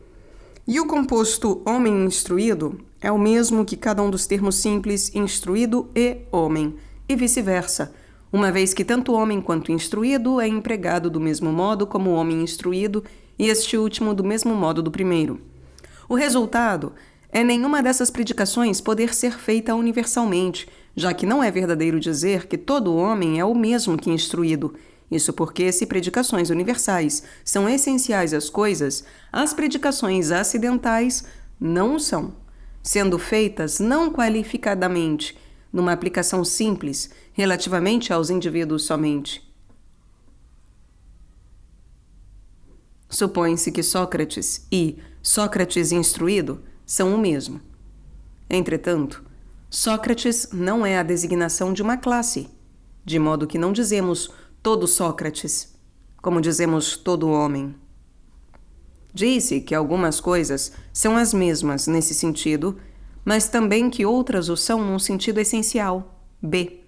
E o composto homem instruído é o mesmo que cada um dos termos simples instruído e homem, e vice-versa, uma vez que tanto homem quanto instruído é empregado do mesmo modo como homem instruído e este último do mesmo modo do primeiro. O resultado é nenhuma dessas predicações poder ser feita universalmente, já que não é verdadeiro dizer que todo homem é o mesmo que instruído. Isso porque, se predicações universais são essenciais às coisas, as predicações acidentais não são, sendo feitas não qualificadamente, numa aplicação simples, relativamente aos indivíduos somente. Supõe-se que Sócrates e Sócrates instruído são o mesmo. Entretanto, Sócrates não é a designação de uma classe, de modo que não dizemos todo Sócrates, como dizemos todo homem. Disse que algumas coisas são as mesmas nesse sentido, mas também que outras o são num sentido essencial, B,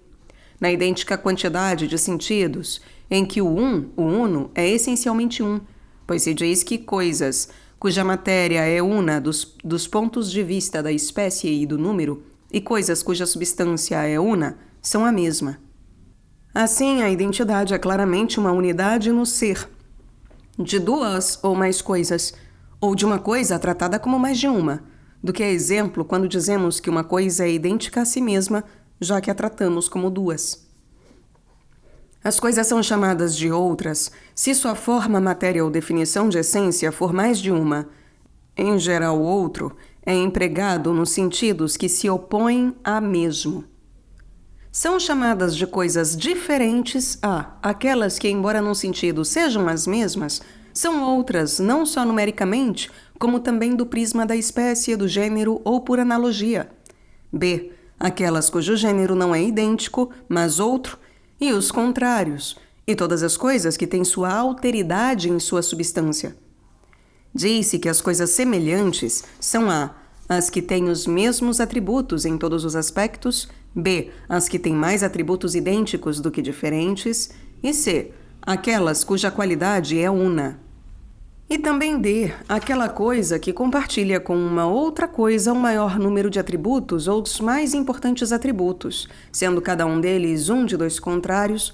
na idêntica quantidade de sentidos em que o uno, é essencialmente um, pois se diz que coisas cuja matéria é una dos pontos de vista da espécie e do número, e coisas cuja substância é una, são a mesma. Assim, a identidade é claramente uma unidade no ser, de duas ou mais coisas, ou de uma coisa tratada como mais de uma, do que é exemplo quando dizemos que uma coisa é idêntica a si mesma, já que a tratamos como duas. As coisas são chamadas de outras se sua forma, matéria ou definição de essência for mais de uma. Em geral, o outro é empregado nos sentidos que se opõem a mesmo. São chamadas de coisas diferentes a aquelas que, embora num sentido sejam as mesmas, são outras não só numericamente, como também do prisma da espécie, do gênero ou por analogia. B. Aquelas cujo gênero não é idêntico, mas outro, e os contrários, e todas as coisas que têm sua alteridade em sua substância. Diz-se que as coisas semelhantes são A, as que têm os mesmos atributos em todos os aspectos, B, as que têm mais atributos idênticos do que diferentes, e C, aquelas cuja qualidade é una. E também D, aquela coisa que compartilha com uma outra coisa um maior número de atributos ou os mais importantes atributos, sendo cada um deles um de dois contrários,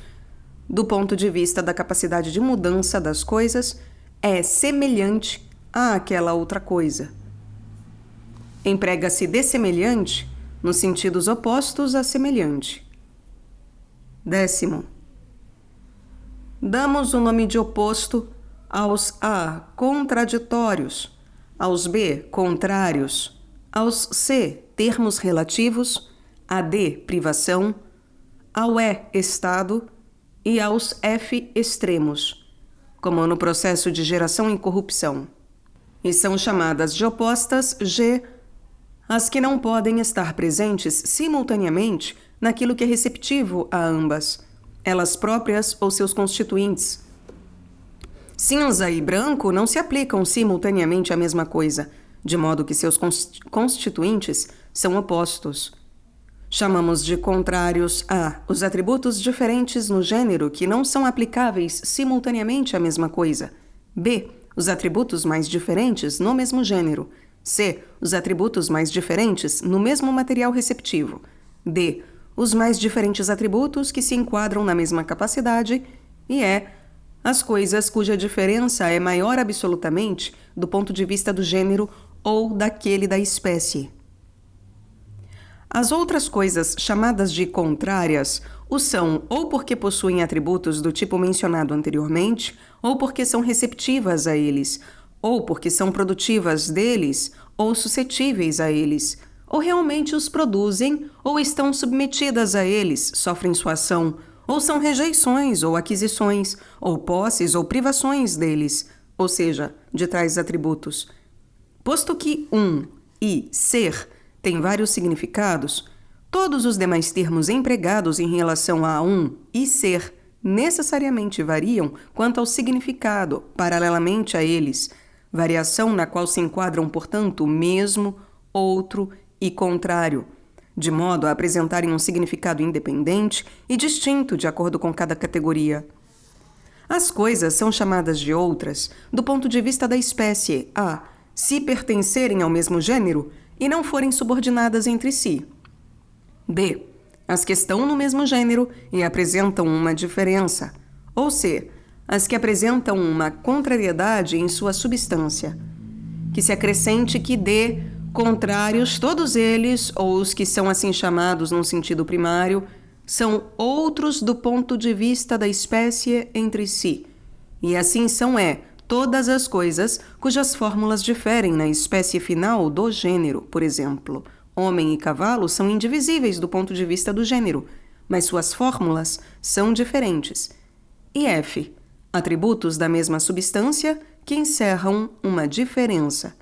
do ponto de vista da capacidade de mudança das coisas, é semelhante àquela outra coisa. Emprega-se dessemelhante nos sentidos opostos a semelhante. 10º. Damos o nome de oposto aos A, contraditórios, aos B, contrários, aos C, termos relativos, a D, privação, ao E, estado, e aos F, extremos, como no processo de geração e corrupção. E são chamadas de opostas G, as que não podem estar presentes simultaneamente naquilo que é receptivo a ambas, elas próprias ou seus constituintes. Cinza e branco não se aplicam simultaneamente à mesma coisa, de modo que seus constituintes são opostos. Chamamos de contrários a os atributos diferentes no gênero que não são aplicáveis simultaneamente à mesma coisa. B, os atributos mais diferentes no mesmo gênero. C, os atributos mais diferentes no mesmo material receptivo. D, os mais diferentes atributos que se enquadram na mesma capacidade. E E, as coisas cuja diferença é maior absolutamente do ponto de vista do gênero ou daquele da espécie. As outras coisas chamadas de contrárias o são ou porque possuem atributos do tipo mencionado anteriormente, ou porque são receptivas a eles, ou porque são produtivas deles ou suscetíveis a eles, ou realmente os produzem ou estão submetidas a eles, sofrem sua ação, ou são rejeições ou aquisições, ou posses ou privações deles, ou seja, de tais atributos. Posto que e ser têm vários significados, todos os demais termos empregados em relação a e ser necessariamente variam quanto ao significado paralelamente a eles, variação na qual se enquadram, portanto, mesmo, outro e contrário, de modo a apresentarem um significado independente e distinto de acordo com cada categoria. As coisas são chamadas de outras do ponto de vista da espécie A, se pertencerem ao mesmo gênero e não forem subordinadas entre si. B. As que estão no mesmo gênero e apresentam uma diferença. Ou C. As que apresentam uma contrariedade em sua substância. Que se acrescente que D. Contrários, todos eles, ou os que são assim chamados num sentido primário, são outros do ponto de vista da espécie entre si. E assim são todas as coisas cujas fórmulas diferem na espécie final do gênero. Por exemplo, homem e cavalo são indivisíveis do ponto de vista do gênero, mas suas fórmulas são diferentes. E F. Atributos da mesma substância que encerram uma diferença.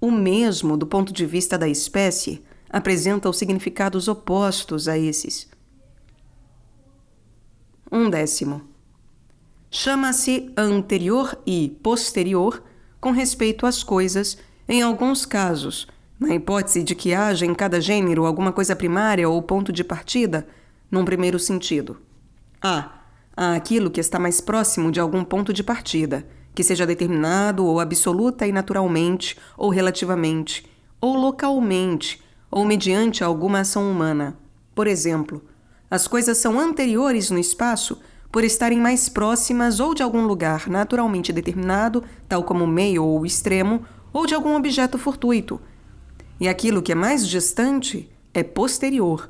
O mesmo, do ponto de vista da espécie, apresenta os significados opostos a esses. 10. Chama-se anterior e posterior com respeito às coisas, em alguns casos, na hipótese de que haja em cada gênero alguma coisa primária ou ponto de partida, num primeiro sentido. A. Aquilo que está mais próximo de algum ponto de partida, que seja determinado ou absoluta e naturalmente, ou relativamente, ou localmente, ou mediante alguma ação humana. Por exemplo, as coisas são anteriores no espaço por estarem mais próximas ou de algum lugar naturalmente determinado, tal como meio ou extremo, ou de algum objeto fortuito. E aquilo que é mais distante é posterior.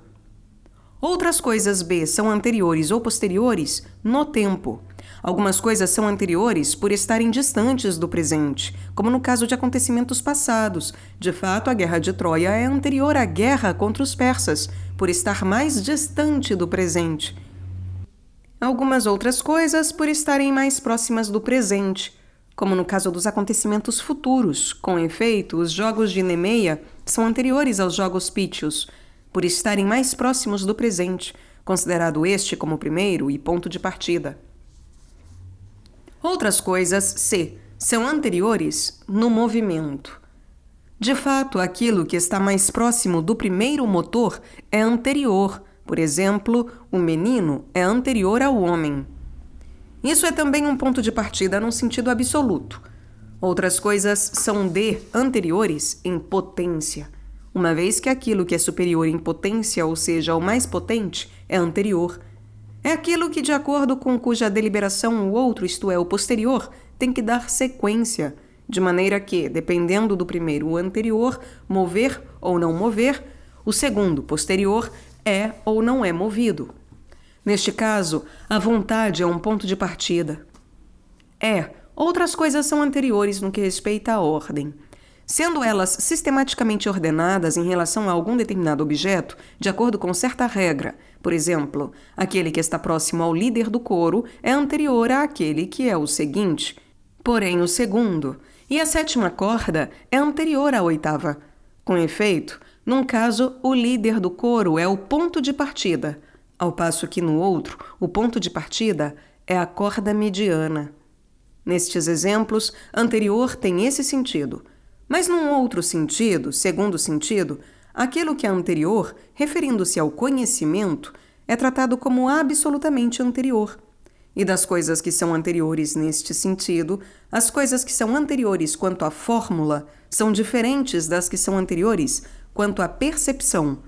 Outras coisas B são anteriores ou posteriores no tempo. Algumas coisas são anteriores por estarem distantes do presente, como no caso de acontecimentos passados. De fato, a Guerra de Troia é anterior à guerra contra os persas, por estar mais distante do presente. Algumas outras coisas por estarem mais próximas do presente, como no caso dos acontecimentos futuros. Com efeito, os jogos de Nemeia são anteriores aos jogos pítios, por estarem mais próximos do presente, considerado este como primeiro e ponto de partida. Outras coisas, C, são anteriores no movimento. De fato, aquilo que está mais próximo do primeiro motor é anterior. Por exemplo, o menino é anterior ao homem. Isso é também um ponto de partida num sentido absoluto. Outras coisas são D, anteriores em potência, uma vez que aquilo que é superior em potência, ou seja, o mais potente, é anterior. É aquilo que, de acordo com cuja deliberação o outro, isto é, o posterior, tem que dar sequência, de maneira que, dependendo do primeiro, o anterior, mover ou não mover, o segundo, posterior, é ou não é movido. Neste caso, a vontade é um ponto de partida. Outras coisas são anteriores no que respeita à ordem. Sendo elas sistematicamente ordenadas em relação a algum determinado objeto, de acordo com certa regra. Por exemplo, aquele que está próximo ao líder do coro é anterior àquele que é o seguinte, porém o segundo, e a sétima corda é anterior à oitava. Com efeito, num caso, o líder do coro é o ponto de partida, ao passo que no outro, o ponto de partida é a corda mediana. Nestes exemplos, anterior tem esse sentido. Mas num outro sentido, segundo sentido, aquilo que é anterior, referindo-se ao conhecimento, é tratado como absolutamente anterior. E das coisas que são anteriores neste sentido, as coisas que são anteriores quanto à fórmula são diferentes das que são anteriores quanto à percepção.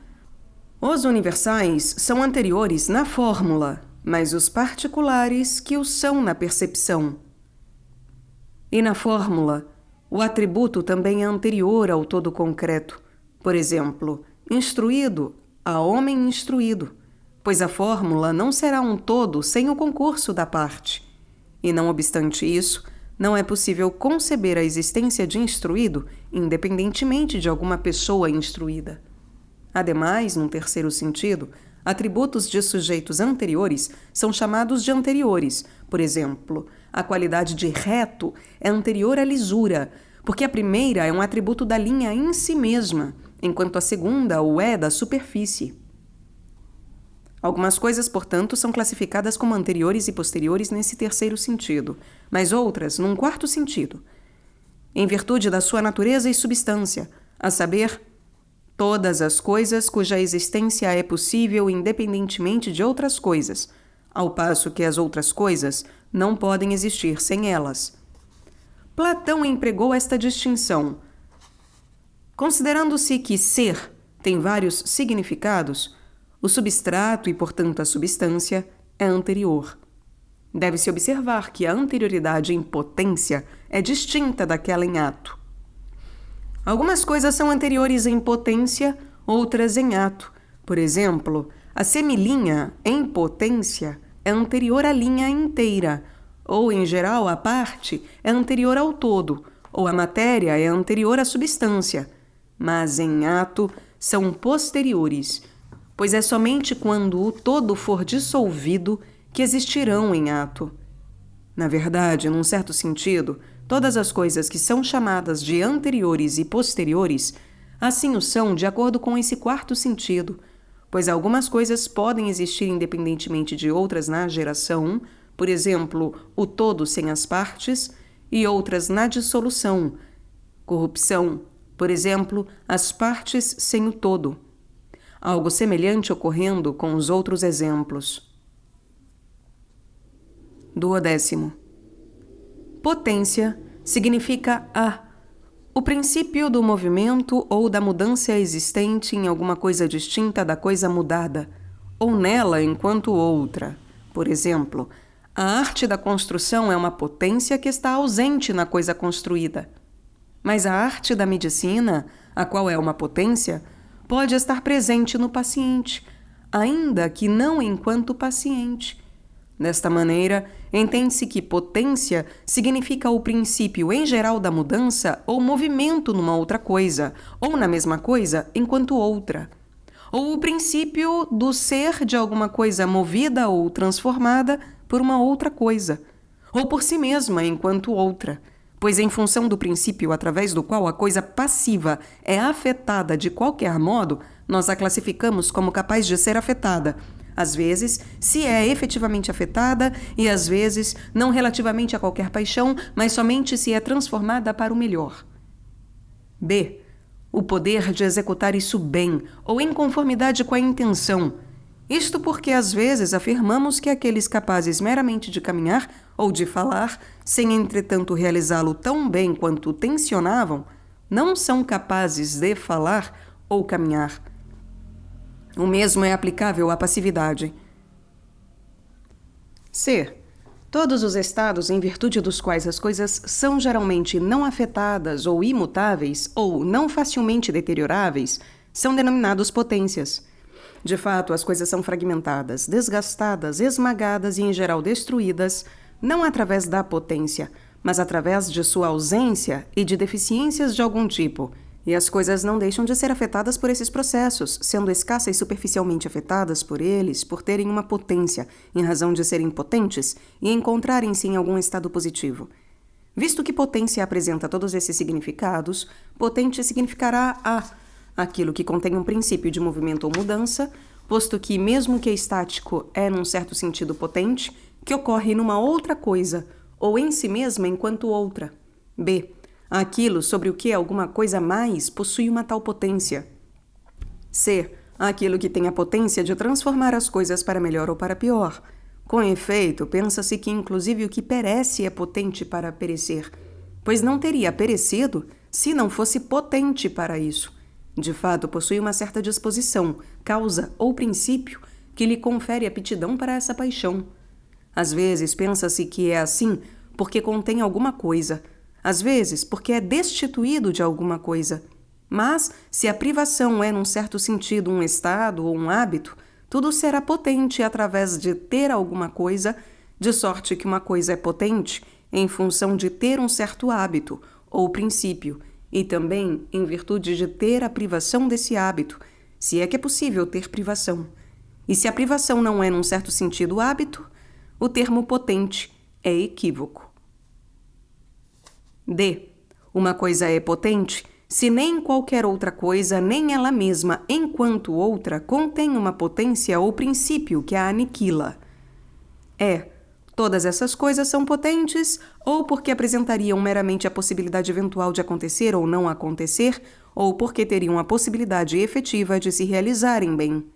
Os universais são anteriores na fórmula, mas os particulares que o são na percepção. E na fórmula, o atributo também é anterior ao todo concreto. Por exemplo, instruído a homem instruído, pois a fórmula não será um todo sem o concurso da parte. E não obstante isso, não é possível conceber a existência de instruído independentemente de alguma pessoa instruída. Ademais, num terceiro sentido, atributos de sujeitos anteriores são chamados de anteriores. Por exemplo, a qualidade de reto é anterior à lisura, porque a primeira é um atributo da linha em si mesma, enquanto a segunda o é da superfície. Algumas coisas, portanto, são classificadas como anteriores e posteriores nesse terceiro sentido, mas outras num quarto sentido, em virtude da sua natureza e substância, a saber, todas as coisas cuja existência é possível independentemente de outras coisas, ao passo que as outras coisas não podem existir sem elas. Platão empregou esta distinção. Considerando-se que ser tem vários significados, o substrato e, portanto, a substância é anterior. Deve-se observar que a anterioridade em potência é distinta daquela em ato. Algumas coisas são anteriores em potência, outras em ato. Por exemplo, a semilinha em potência é anterior à linha inteira, ou, em geral, a parte é anterior ao todo, ou a matéria é anterior à substância, mas em ato são posteriores, pois é somente quando o todo for dissolvido que existirão em ato. Na verdade, num certo sentido, todas as coisas que são chamadas de anteriores e posteriores, assim o são de acordo com esse quarto sentido, pois algumas coisas podem existir independentemente de outras na geração, por exemplo, o todo sem as partes, e outras na dissolução, corrupção, por exemplo, as partes sem o todo. Algo semelhante ocorrendo com os outros exemplos. 12º. Potência significa o princípio do movimento ou da mudança existente em alguma coisa distinta da coisa mudada, ou nela enquanto outra. Por exemplo, a arte da construção é uma potência que está ausente na coisa construída. Mas a arte da medicina, a qual é uma potência, pode estar presente no paciente, ainda que não enquanto paciente. Desta maneira, entende-se que potência significa o princípio em geral da mudança ou movimento numa outra coisa, ou na mesma coisa enquanto outra. Ou o princípio do ser de alguma coisa movida ou transformada por uma outra coisa, ou por si mesma enquanto outra, pois em função do princípio através do qual a coisa passiva é afetada de qualquer modo, nós a classificamos como capaz de ser afetada, às vezes, se é efetivamente afetada, e às vezes, não relativamente a qualquer paixão, mas somente se é transformada para o melhor. B. O poder de executar isso bem, ou em conformidade com a intenção. Isto porque às vezes afirmamos que aqueles capazes meramente de caminhar ou de falar, sem entretanto realizá-lo tão bem quanto tensionavam, não são capazes de falar ou caminhar. O mesmo é aplicável à passividade. C. Todos os estados em virtude dos quais as coisas são geralmente não afetadas ou imutáveis ou não facilmente deterioráveis são denominados potências. De fato, as coisas são fragmentadas, desgastadas, esmagadas e, em geral, destruídas, não através da potência, mas através de sua ausência e de deficiências de algum tipo. E as coisas não deixam de ser afetadas por esses processos, sendo escassas e superficialmente afetadas por eles por terem uma potência, em razão de serem potentes e encontrarem-se em algum estado positivo. Visto que potência apresenta todos esses significados, potente significará aquilo que contém um princípio de movimento ou mudança, posto que, mesmo que estático é, num certo sentido, potente, que ocorre numa outra coisa, ou em si mesma enquanto outra. B. Aquilo sobre o que alguma coisa mais possui uma tal potência. C. Aquilo que tem a potência de transformar as coisas para melhor ou para pior. Com efeito, pensa-se que inclusive o que perece é potente para perecer, pois não teria perecido se não fosse potente para isso. De fato, possui uma certa disposição, causa ou princípio que lhe confere aptidão para essa paixão. Às vezes, pensa-se que é assim porque contém alguma coisa, às vezes porque é destituído de alguma coisa. Mas, se a privação é, num certo sentido, um estado ou um hábito, tudo será potente através de ter alguma coisa, de sorte que uma coisa é potente em função de ter um certo hábito ou princípio, e também em virtude de ter a privação desse hábito, se é que é possível ter privação. E se a privação não é, num certo sentido, hábito, o termo potente é equívoco. D. Uma coisa é potente se nem qualquer outra coisa, nem ela mesma, enquanto outra, contém uma potência ou princípio que a aniquila. Todas essas coisas são potentes, ou porque apresentariam meramente a possibilidade eventual de acontecer ou não acontecer, ou porque teriam a possibilidade efetiva de se realizarem bem.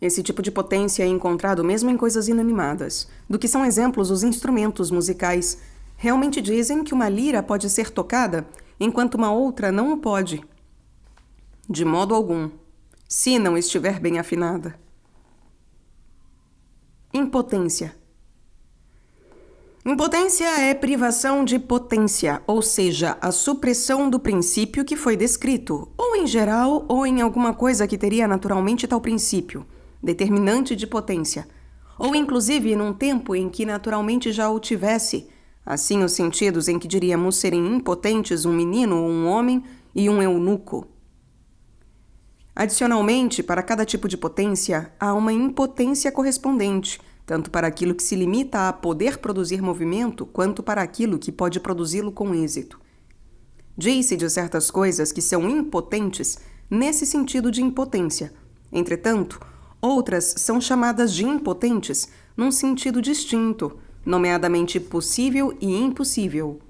Esse tipo de potência é encontrado mesmo em coisas inanimadas, do que são exemplos os instrumentos musicais. realmente dizem que uma lira pode ser tocada enquanto uma outra não o pode. De modo algum, se não estiver bem afinada. Impotência. Impotência é privação de potência, ou seja, a supressão do princípio que foi descrito, ou em geral, ou em alguma coisa que teria naturalmente tal princípio, determinante de potência, ou inclusive num tempo em que naturalmente já o tivesse, assim os sentidos em que diríamos serem impotentes um menino ou um homem e um eunuco. Adicionalmente, para cada tipo de potência, há uma impotência correspondente, tanto para aquilo que se limita a poder produzir movimento, quanto para aquilo que pode produzi-lo com êxito. Diz-se de certas coisas que são impotentes nesse sentido de impotência. Entretanto, outras são chamadas de impotentes num sentido distinto, nomeadamente possível e impossível.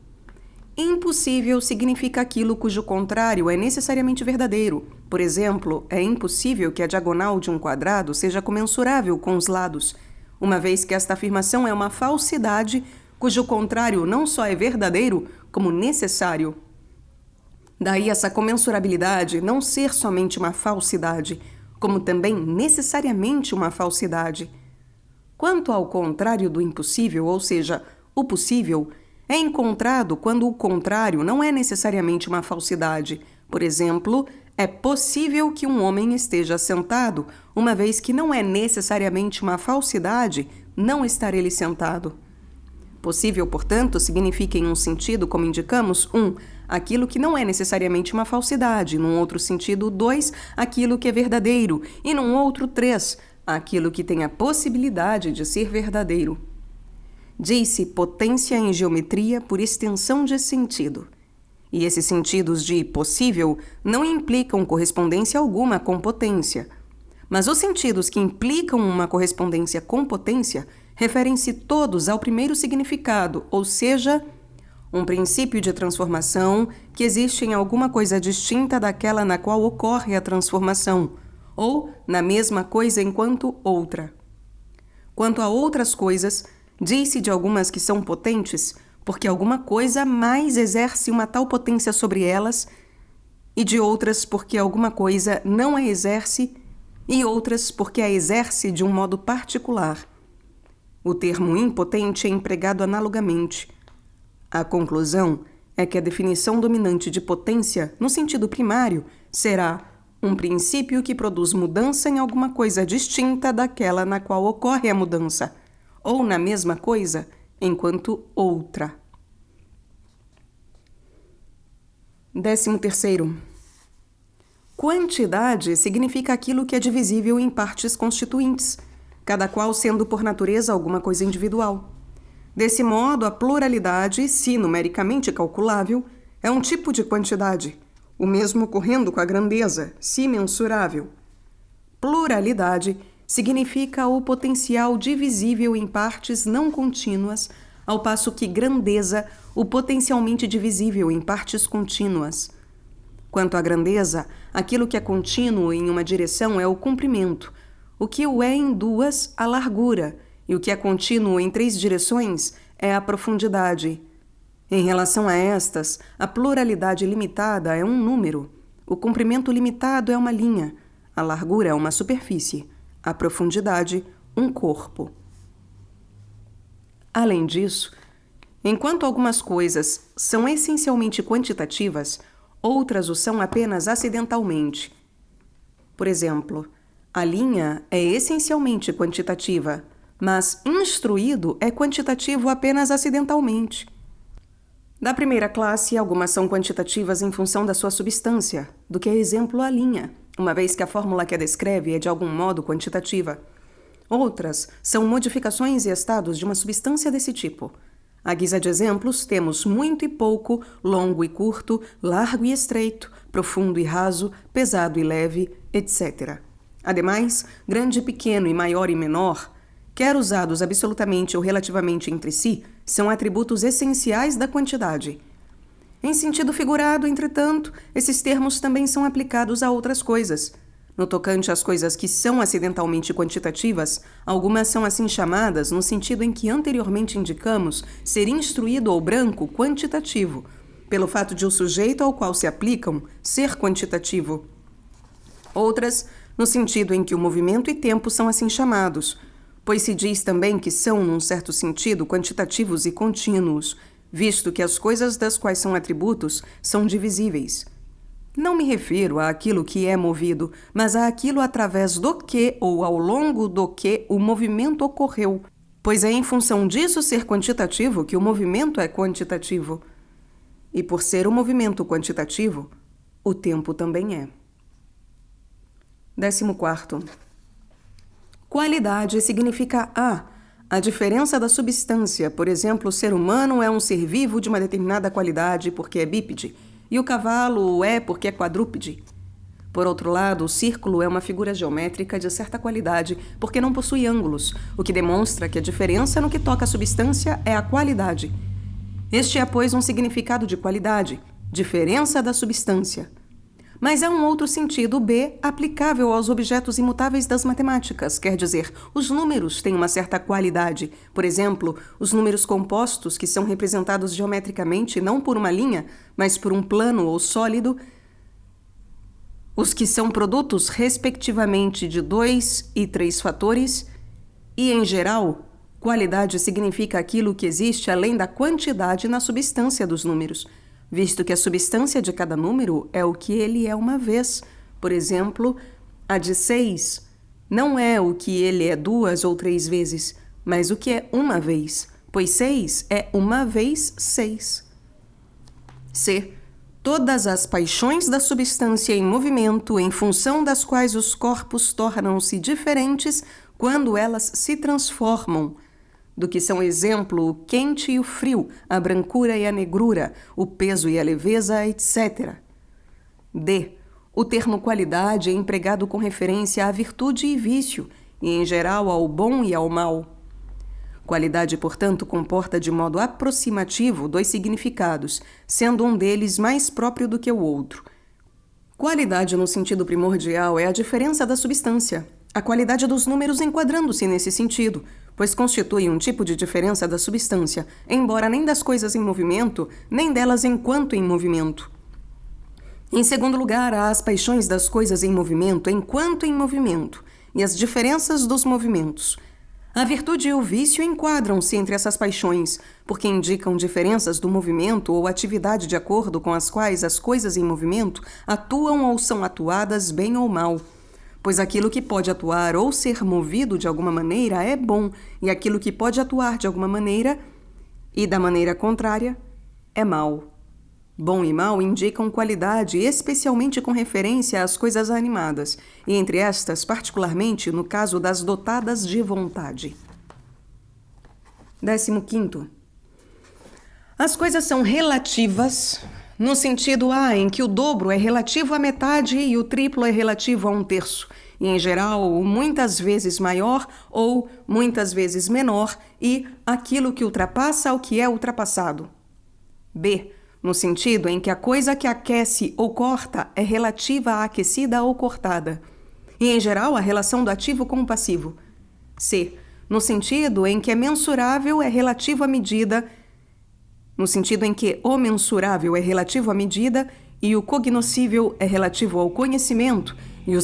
Impossível significa aquilo cujo contrário é necessariamente verdadeiro. Por exemplo, é impossível que a diagonal de um quadrado seja comensurável com os lados, uma vez que esta afirmação é uma falsidade cujo contrário não só é verdadeiro, como necessário. Daí essa comensurabilidade não ser somente uma falsidade, como também necessariamente uma falsidade. Quanto ao contrário do impossível, ou seja, o possível, é encontrado quando o contrário não é necessariamente uma falsidade. Por exemplo, é possível que um homem esteja sentado, uma vez que não é necessariamente uma falsidade não estar ele sentado. Possível, portanto, significa em um sentido, como indicamos, 1, aquilo que não é necessariamente uma falsidade, num outro sentido, 2, aquilo que é verdadeiro, e num outro, 3, aquilo que tem a possibilidade de ser verdadeiro. Diz-se potência em geometria por extensão de sentido. E esses sentidos de possível não implicam correspondência alguma com potência. Mas os sentidos que implicam uma correspondência com potência referem-se todos ao primeiro significado, ou seja, um princípio de transformação que existe em alguma coisa distinta daquela na qual ocorre a transformação, ou na mesma coisa enquanto outra. Quanto a outras coisas, diz-se de algumas que são potentes, porque alguma coisa mais exerce uma tal potência sobre elas, e de outras porque alguma coisa não a exerce, e outras porque a exerce de um modo particular. O termo impotente é empregado analogamente. A conclusão é que a definição dominante de potência, no sentido primário, será um princípio que produz mudança em alguma coisa distinta daquela na qual ocorre a mudança, ou na mesma coisa, enquanto outra. 13º. Quantidade significa aquilo que é divisível em partes constituintes, cada qual sendo por natureza alguma coisa individual. Desse modo, a pluralidade, se numericamente calculável, é um tipo de quantidade, o mesmo ocorrendo com a grandeza, se mensurável. Pluralidade significa o potencial divisível em partes não contínuas, ao passo que grandeza, o potencialmente divisível em partes contínuas. Quanto à grandeza, aquilo que é contínuo em uma direção é o comprimento, o que o é em duas, a largura, e o que é contínuo em 3 direções é a profundidade. Em relação a estas, a pluralidade limitada é um número, o comprimento limitado é uma linha, a largura é uma superfície, a profundidade, um corpo. Além disso, enquanto algumas coisas são essencialmente quantitativas, outras o são apenas acidentalmente. Por exemplo, a linha é essencialmente quantitativa, mas instruído é quantitativo apenas acidentalmente. Da primeira classe, algumas são quantitativas em função da sua substância, do que é exemplo a linha, uma vez que a fórmula que a descreve é de algum modo quantitativa. Outras são modificações e estados de uma substância desse tipo. À guisa de exemplos, temos muito e pouco, longo e curto, largo e estreito, profundo e raso, pesado e leve, etc. Ademais, grande e pequeno e maior e menor, quer usados absolutamente ou relativamente entre si, são atributos essenciais da quantidade. Em sentido figurado, entretanto, esses termos também são aplicados a outras coisas. No tocante às coisas que são acidentalmente quantitativas, algumas são assim chamadas no sentido em que anteriormente indicamos ser instruído ou branco quantitativo, pelo fato de o sujeito ao qual se aplicam ser quantitativo. Outras, no sentido em que o movimento e tempo são assim chamados, pois se diz também que são, num certo sentido, quantitativos e contínuos, visto que as coisas das quais são atributos são divisíveis. Não me refiro àquilo que é movido, mas àquilo através do que ou ao longo do que o movimento ocorreu, pois é em função disso ser quantitativo que o movimento é quantitativo. E por ser o movimento quantitativo, o tempo também é. 14º. Qualidade significa a diferença da substância. Por exemplo, o ser humano é um ser vivo de uma determinada qualidade porque é bípede, e o cavalo é porque é quadrúpede. Por outro lado, o círculo é uma figura geométrica de certa qualidade porque não possui ângulos, o que demonstra que a diferença no que toca à substância é a qualidade. Este é, pois, um significado de qualidade, diferença da substância. Mas há um outro sentido, B, aplicável aos objetos imutáveis das matemáticas, quer dizer, os números têm uma certa qualidade. Por exemplo, os números compostos, que são representados geometricamente não por uma linha, mas por um plano ou sólido, os que são produtos, respectivamente, de 2 e 3 fatores, e, em geral, qualidade significa aquilo que existe além da quantidade na substância dos números, visto que a substância de cada número é o que ele é uma vez. Por exemplo, a de 6 não é o que ele é 2 ou 3 vezes, mas o que é uma vez, pois 6 é uma vez 6. C. Todas as paixões da substância em movimento, em função das quais os corpos tornam-se diferentes quando elas se transformam, do que são exemplo o quente e o frio, a brancura e a negrura, o peso e a leveza, etc. D. O termo qualidade é empregado com referência à virtude e vício, e em geral ao bom e ao mal. Qualidade, portanto, comporta de modo aproximativo 2 significados, sendo um deles mais próprio do que o outro. Qualidade, no sentido primordial, é a diferença da substância, a qualidade dos números enquadrando-se nesse sentido, pois constitui um tipo de diferença da substância, embora nem das coisas em movimento, nem delas enquanto em movimento. Em segundo lugar, há as paixões das coisas em movimento enquanto em movimento, e as diferenças dos movimentos. A virtude e o vício enquadram-se entre essas paixões, porque indicam diferenças do movimento ou atividade de acordo com as quais as coisas em movimento atuam ou são atuadas bem ou mal. Pois aquilo que pode atuar ou ser movido de alguma maneira é bom, e aquilo que pode atuar de alguma maneira e da maneira contrária é mal. Bom e mal indicam qualidade, especialmente com referência às coisas animadas, e entre estas, particularmente, no caso das dotadas de vontade. 15º. As coisas são relativas no sentido em que o dobro é relativo à metade e o triplo é relativo a 1/3, e em geral muitas vezes maior ou muitas vezes menor, e aquilo que ultrapassa o que é ultrapassado. B. No sentido em que a coisa que aquece ou corta é relativa à aquecida ou cortada, e em geral a relação do ativo com o passivo. C. No sentido em que é mensurável é relativo à medida, no sentido em que o mensurável é relativo à medida e o cognoscível é relativo ao conhecimento e o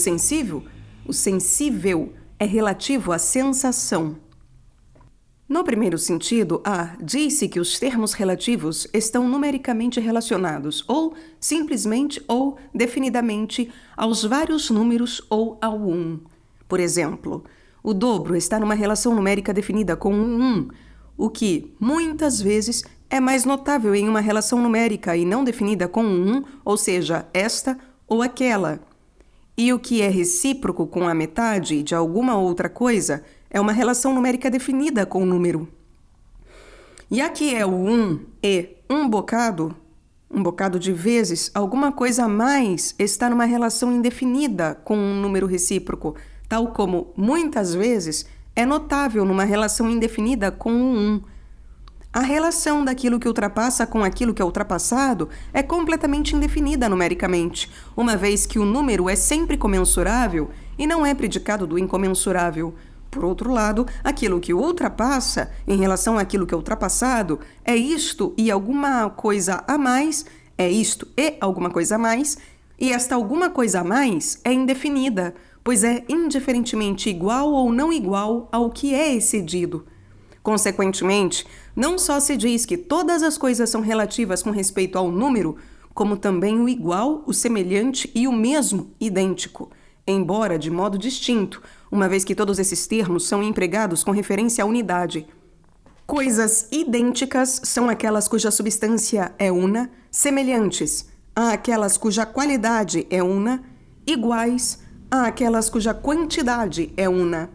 sensível é relativo à sensação. No primeiro sentido, diz-se que os termos relativos estão numericamente relacionados, ou simplesmente ou definidamente, aos vários números ou ao 1. Por exemplo, o dobro está numa relação numérica definida com um 1, o que, muitas vezes, é mais notável em uma relação numérica e não definida com um 1, ou seja, esta ou aquela. E o que é recíproco com a metade de alguma outra coisa é uma relação numérica definida com o número. E aqui é o 1 e um bocado de vezes, alguma coisa a mais está numa relação indefinida com um número recíproco, tal como muitas vezes é notável numa relação indefinida com o 1. A relação daquilo que ultrapassa com aquilo que é ultrapassado é completamente indefinida numericamente, uma vez que o número é sempre comensurável e não é predicado do incomensurável. Por outro lado, aquilo que ultrapassa, em relação àquilo que é ultrapassado, é isto e alguma coisa a mais, é isto e alguma coisa a mais, e esta alguma coisa a mais é indefinida, pois é indiferentemente igual ou não igual ao que é excedido. Consequentemente, não só se diz que todas as coisas são relativas com respeito ao número, como também o igual, o semelhante e o mesmo, idêntico, embora de modo distinto, uma vez que todos esses termos são empregados com referência à unidade. Coisas idênticas são aquelas cuja substância é una, semelhantes a aquelas cuja qualidade é una, iguais a aquelas cuja quantidade é una.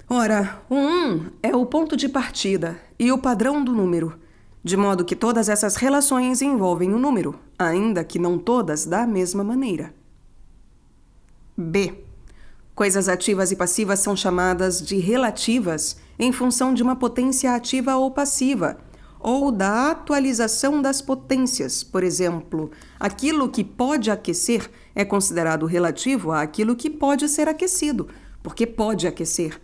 Ora, o 1 é o ponto de partida e o padrão do número, de modo que todas essas relações envolvem o número, ainda que não todas da mesma maneira. B. Coisas ativas e passivas são chamadas de relativas em função de uma potência ativa ou passiva, ou da atualização das potências. Por exemplo, aquilo que pode aquecer é considerado relativo àquilo que pode ser aquecido, porque pode aquecer.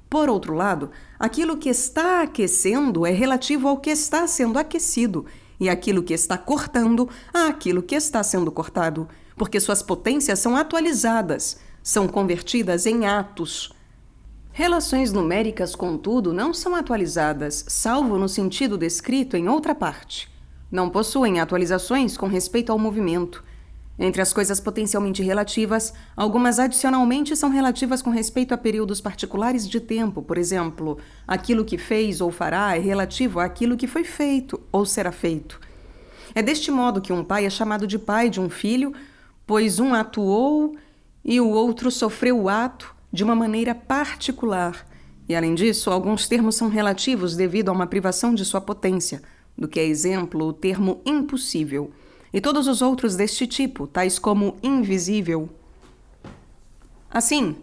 Por outro lado, aquilo que está aquecendo é relativo ao que está sendo aquecido, e aquilo que está cortando àquilo que está sendo cortado, porque suas potências são atualizadas, são convertidas em atos. Relações numéricas, contudo, não são atualizadas, salvo no sentido descrito em outra parte. Não possuem atualizações com respeito ao movimento. Entre as coisas potencialmente relativas, algumas adicionalmente são relativas com respeito a períodos particulares de tempo. Por exemplo, aquilo que fez ou fará é relativo àquilo que foi feito ou será feito. É deste modo que um pai é chamado de pai de um filho, pois um atuou e o outro sofreu o ato de uma maneira particular. E, além disso, alguns termos são relativos devido a uma privação de sua potência, do que é exemplo o termo impossível. E todos os outros deste tipo, tais como invisível. Assim,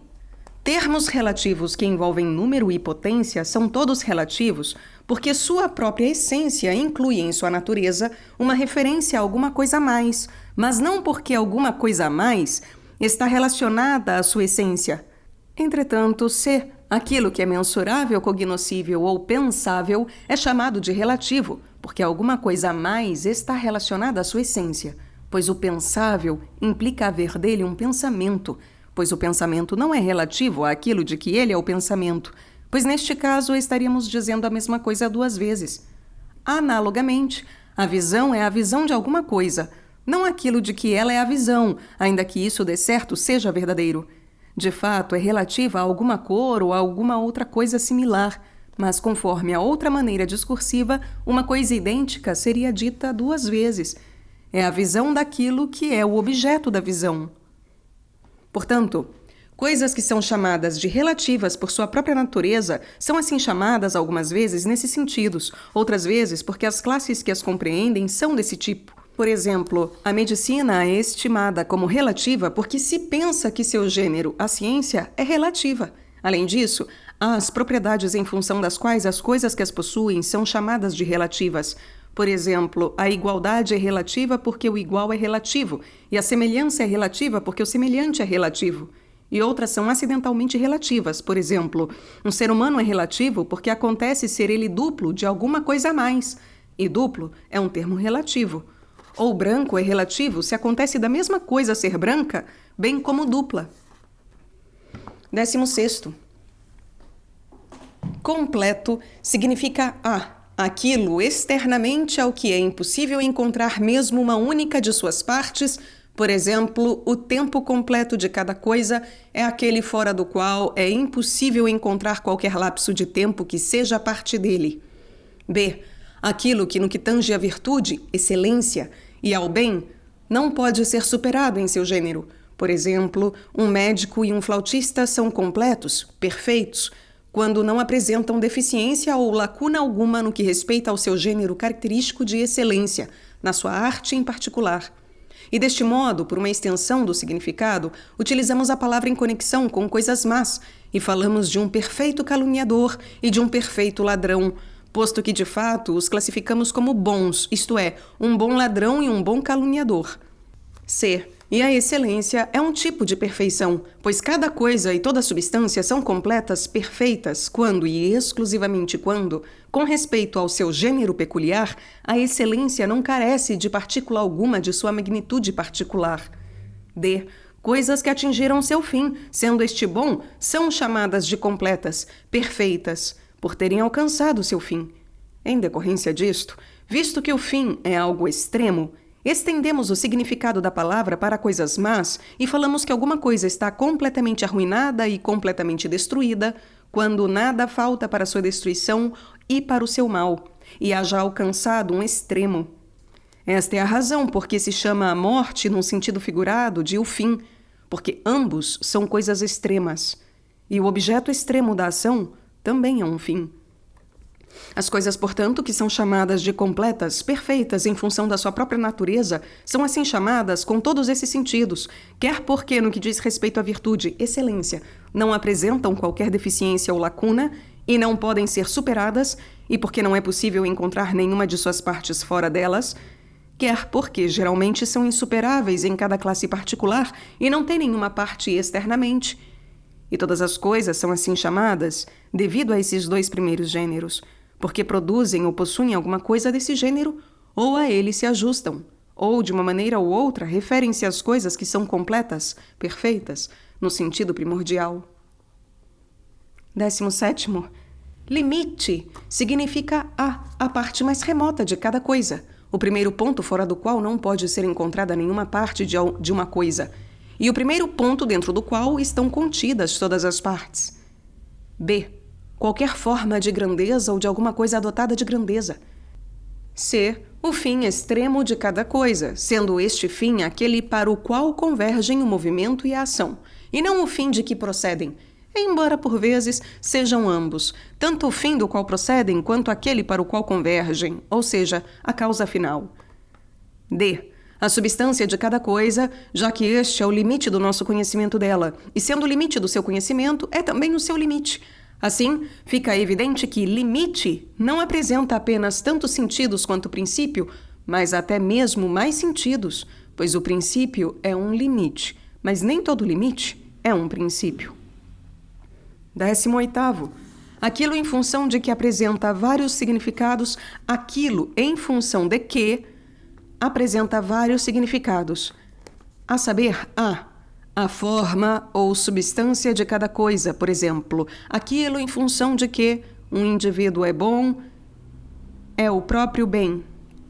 termos relativos que envolvem número e potência são todos relativos porque sua própria essência inclui em sua natureza uma referência a alguma coisa a mais, mas não porque alguma coisa a mais está relacionada à sua essência. Entretanto, se aquilo que é mensurável, cognoscível ou pensável é chamado de relativo, porque alguma coisa a mais está relacionada à sua essência, pois o pensável implica haver dele um pensamento, pois o pensamento não é relativo àquilo de que ele é o pensamento, pois neste caso estaríamos dizendo a mesma coisa duas vezes. Analogamente, a visão é a visão de alguma coisa, não aquilo de que ela é a visão, ainda que isso de certo seja verdadeiro. De fato, é relativa a alguma cor ou a alguma outra coisa similar, mas conforme a outra maneira discursiva, uma coisa idêntica seria dita duas vezes. É a visão daquilo que é o objeto da visão. Portanto, coisas que são chamadas de relativas por sua própria natureza são assim chamadas algumas vezes nesses sentidos, outras vezes porque as classes que as compreendem são desse tipo. Por exemplo, a medicina é estimada como relativa porque se pensa que seu gênero, a ciência, é relativa. Além disso, há as propriedades em função das quais as coisas que as possuem são chamadas de relativas. Por exemplo, a igualdade é relativa porque o igual é relativo, e a semelhança é relativa porque o semelhante é relativo. E outras são acidentalmente relativas. Por exemplo, um ser humano é relativo porque acontece ser ele duplo de alguma coisa a mais. E duplo é um termo relativo. Ou branco é relativo se acontece da mesma coisa ser branca, bem como dupla. 16º. Completo significa aquilo externamente ao que é impossível encontrar mesmo uma única de suas partes. Por exemplo, o tempo completo de cada coisa é aquele fora do qual é impossível encontrar qualquer lapso de tempo que seja parte dele. B. Aquilo que no que tange à virtude, excelência, e ao bem, não pode ser superado em seu gênero. Por exemplo, um médico e um flautista são completos, perfeitos, quando não apresentam deficiência ou lacuna alguma no que respeita ao seu gênero característico de excelência, na sua arte em particular. E deste modo, por uma extensão do significado, utilizamos a palavra em conexão com coisas más e falamos de um perfeito caluniador e de um perfeito ladrão, posto que, de fato, os classificamos como bons, isto é, um bom ladrão e um bom caluniador. C. E a excelência é um tipo de perfeição, pois cada coisa e toda substância são completas, perfeitas, quando e exclusivamente quando, com respeito ao seu gênero peculiar, a excelência não carece de partícula alguma de sua magnitude particular. D. Coisas que atingiram seu fim, sendo este bom, são chamadas de completas, perfeitas, por terem alcançado seu fim. Em decorrência disto, visto que o fim é algo extremo, estendemos o significado da palavra para coisas más e falamos que alguma coisa está completamente arruinada e completamente destruída, quando nada falta para sua destruição e para o seu mal, e haja alcançado um extremo. Esta é a razão por que se chama a morte, num sentido figurado, de o fim, porque ambos são coisas extremas, e o objeto extremo da ação também é um fim. As coisas, portanto, que são chamadas de completas, perfeitas em função da sua própria natureza, são assim chamadas com todos esses sentidos, quer porque, no que diz respeito à virtude, excelência, não apresentam qualquer deficiência ou lacuna e não podem ser superadas, e porque não é possível encontrar nenhuma de suas partes fora delas, quer porque geralmente são insuperáveis em cada classe particular e não têm nenhuma parte externamente. E todas as coisas são assim chamadas devido a esses dois primeiros gêneros, porque produzem ou possuem alguma coisa desse gênero, ou a ele se ajustam, ou, de uma maneira ou outra, referem-se às coisas que são completas, perfeitas, no sentido primordial. 17º. Limite significa a parte mais remota de cada coisa, o primeiro ponto fora do qual não pode ser encontrada nenhuma parte de uma coisa, e o primeiro ponto dentro do qual estão contidas todas as partes. B. Qualquer forma de grandeza ou de alguma coisa adotada de grandeza. C. O fim extremo de cada coisa, sendo este fim aquele para o qual convergem o movimento e a ação, e não o fim de que procedem, embora por vezes sejam ambos, tanto o fim do qual procedem quanto aquele para o qual convergem, ou seja, a causa final. D. A substância de cada coisa, já que este é o limite do nosso conhecimento dela, e sendo o limite do seu conhecimento, é também o seu limite. Assim, fica evidente que limite não apresenta apenas tantos sentidos quanto o princípio, mas até mesmo mais sentidos, pois o princípio é um limite, mas nem todo limite é um princípio. 18º. Aquilo em função de que apresenta vários significados, aquilo em função de que apresenta vários significados, a saber, a forma ou substância de cada coisa, por exemplo, aquilo em função de que um indivíduo é bom, é o próprio bem.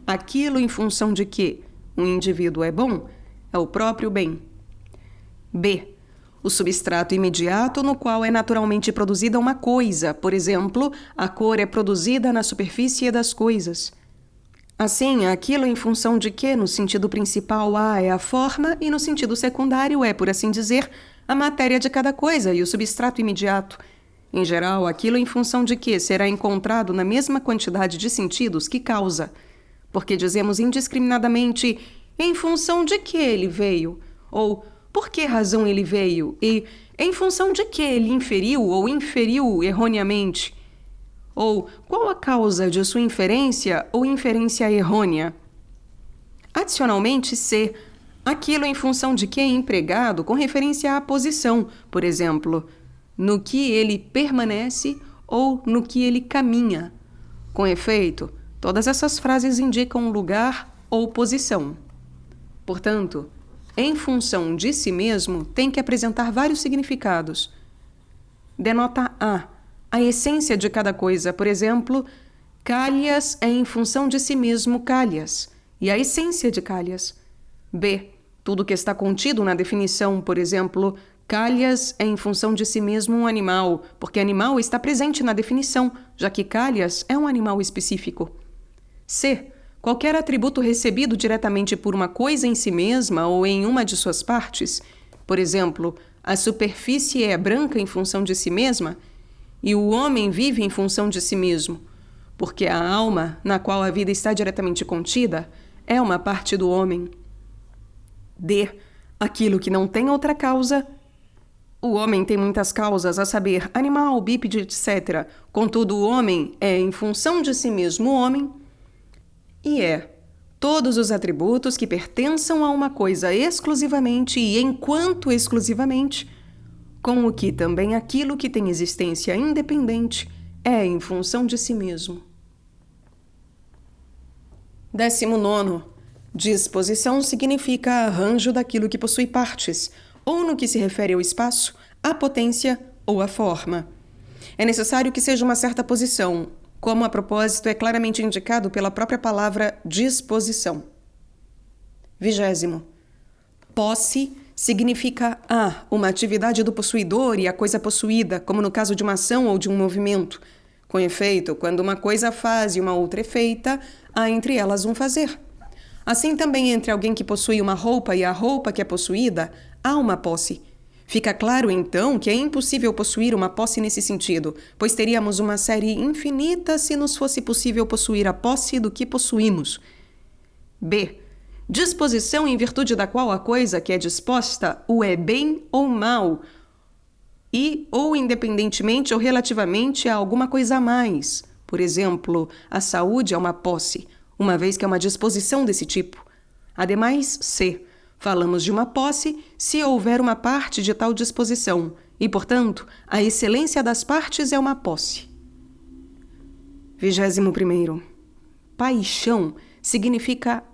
Aquilo em função de que um indivíduo é bom, é o próprio bem. B. O substrato imediato no qual é naturalmente produzida uma coisa, por exemplo, a cor é produzida na superfície das coisas. Assim, aquilo em função de que, no sentido principal, é a forma e no sentido secundário é, por assim dizer, a matéria de cada coisa e o substrato imediato. Em geral, aquilo em função de que será encontrado na mesma quantidade de sentidos que causa, porque dizemos indiscriminadamente em função de que ele veio, ou por que razão ele veio, e em função de que ele inferiu ou inferiu erroneamente, ou qual a causa de sua inferência ou inferência errônea. Adicionalmente, C. Aquilo em função de que é empregado com referência à posição, por exemplo, no que ele permanece ou no que ele caminha. Com efeito, todas essas frases indicam lugar ou posição. Portanto, em função de si mesmo, tem que apresentar vários significados. Denota a essência de cada coisa, por exemplo, Calhas é em função de si mesmo Calhas, e a essência de Calhas. B. Tudo que está contido na definição, por exemplo, Calhas é em função de si mesmo um animal, porque animal está presente na definição, já que Calhas é um animal específico. C. Qualquer atributo recebido diretamente por uma coisa em si mesma ou em uma de suas partes, por exemplo, a superfície é branca em função de si mesma, e o homem vive em função de si mesmo, porque a alma, na qual a vida está diretamente contida, é uma parte do homem. D. Aquilo que não tem outra causa O homem tem muitas causas, a saber, animal, bípede, etc. Contudo, o homem é, em função de si mesmo, homem e é todos os atributos que pertençam a uma coisa exclusivamente e enquanto exclusivamente, com o que também aquilo que tem existência independente é em função de si mesmo. 19. Disposição significa arranjo daquilo que possui partes, ou no que se refere ao espaço, a potência ou a forma. É necessário que seja uma certa posição, como a propósito é claramente indicado pela própria palavra disposição. 20. Posse significa uma atividade do possuidor e a coisa possuída, como no caso de uma ação ou de um movimento. Com efeito, quando uma coisa faz e uma outra é feita, há entre elas um fazer. Assim também entre alguém que possui uma roupa e a roupa que é possuída, há uma posse. Fica claro, então, que é impossível possuir uma posse nesse sentido, pois teríamos uma série infinita se nos fosse possível possuir a posse do que possuímos. B. Disposição em virtude da qual a coisa que é disposta o é bem ou mal, ou independentemente ou relativamente a alguma coisa a mais. Por exemplo, a saúde é uma posse, uma vez que é uma disposição desse tipo. Ademais, C. Falamos de uma posse se houver uma parte de tal disposição, e, portanto, a excelência das partes é uma posse. 21. Paixão significa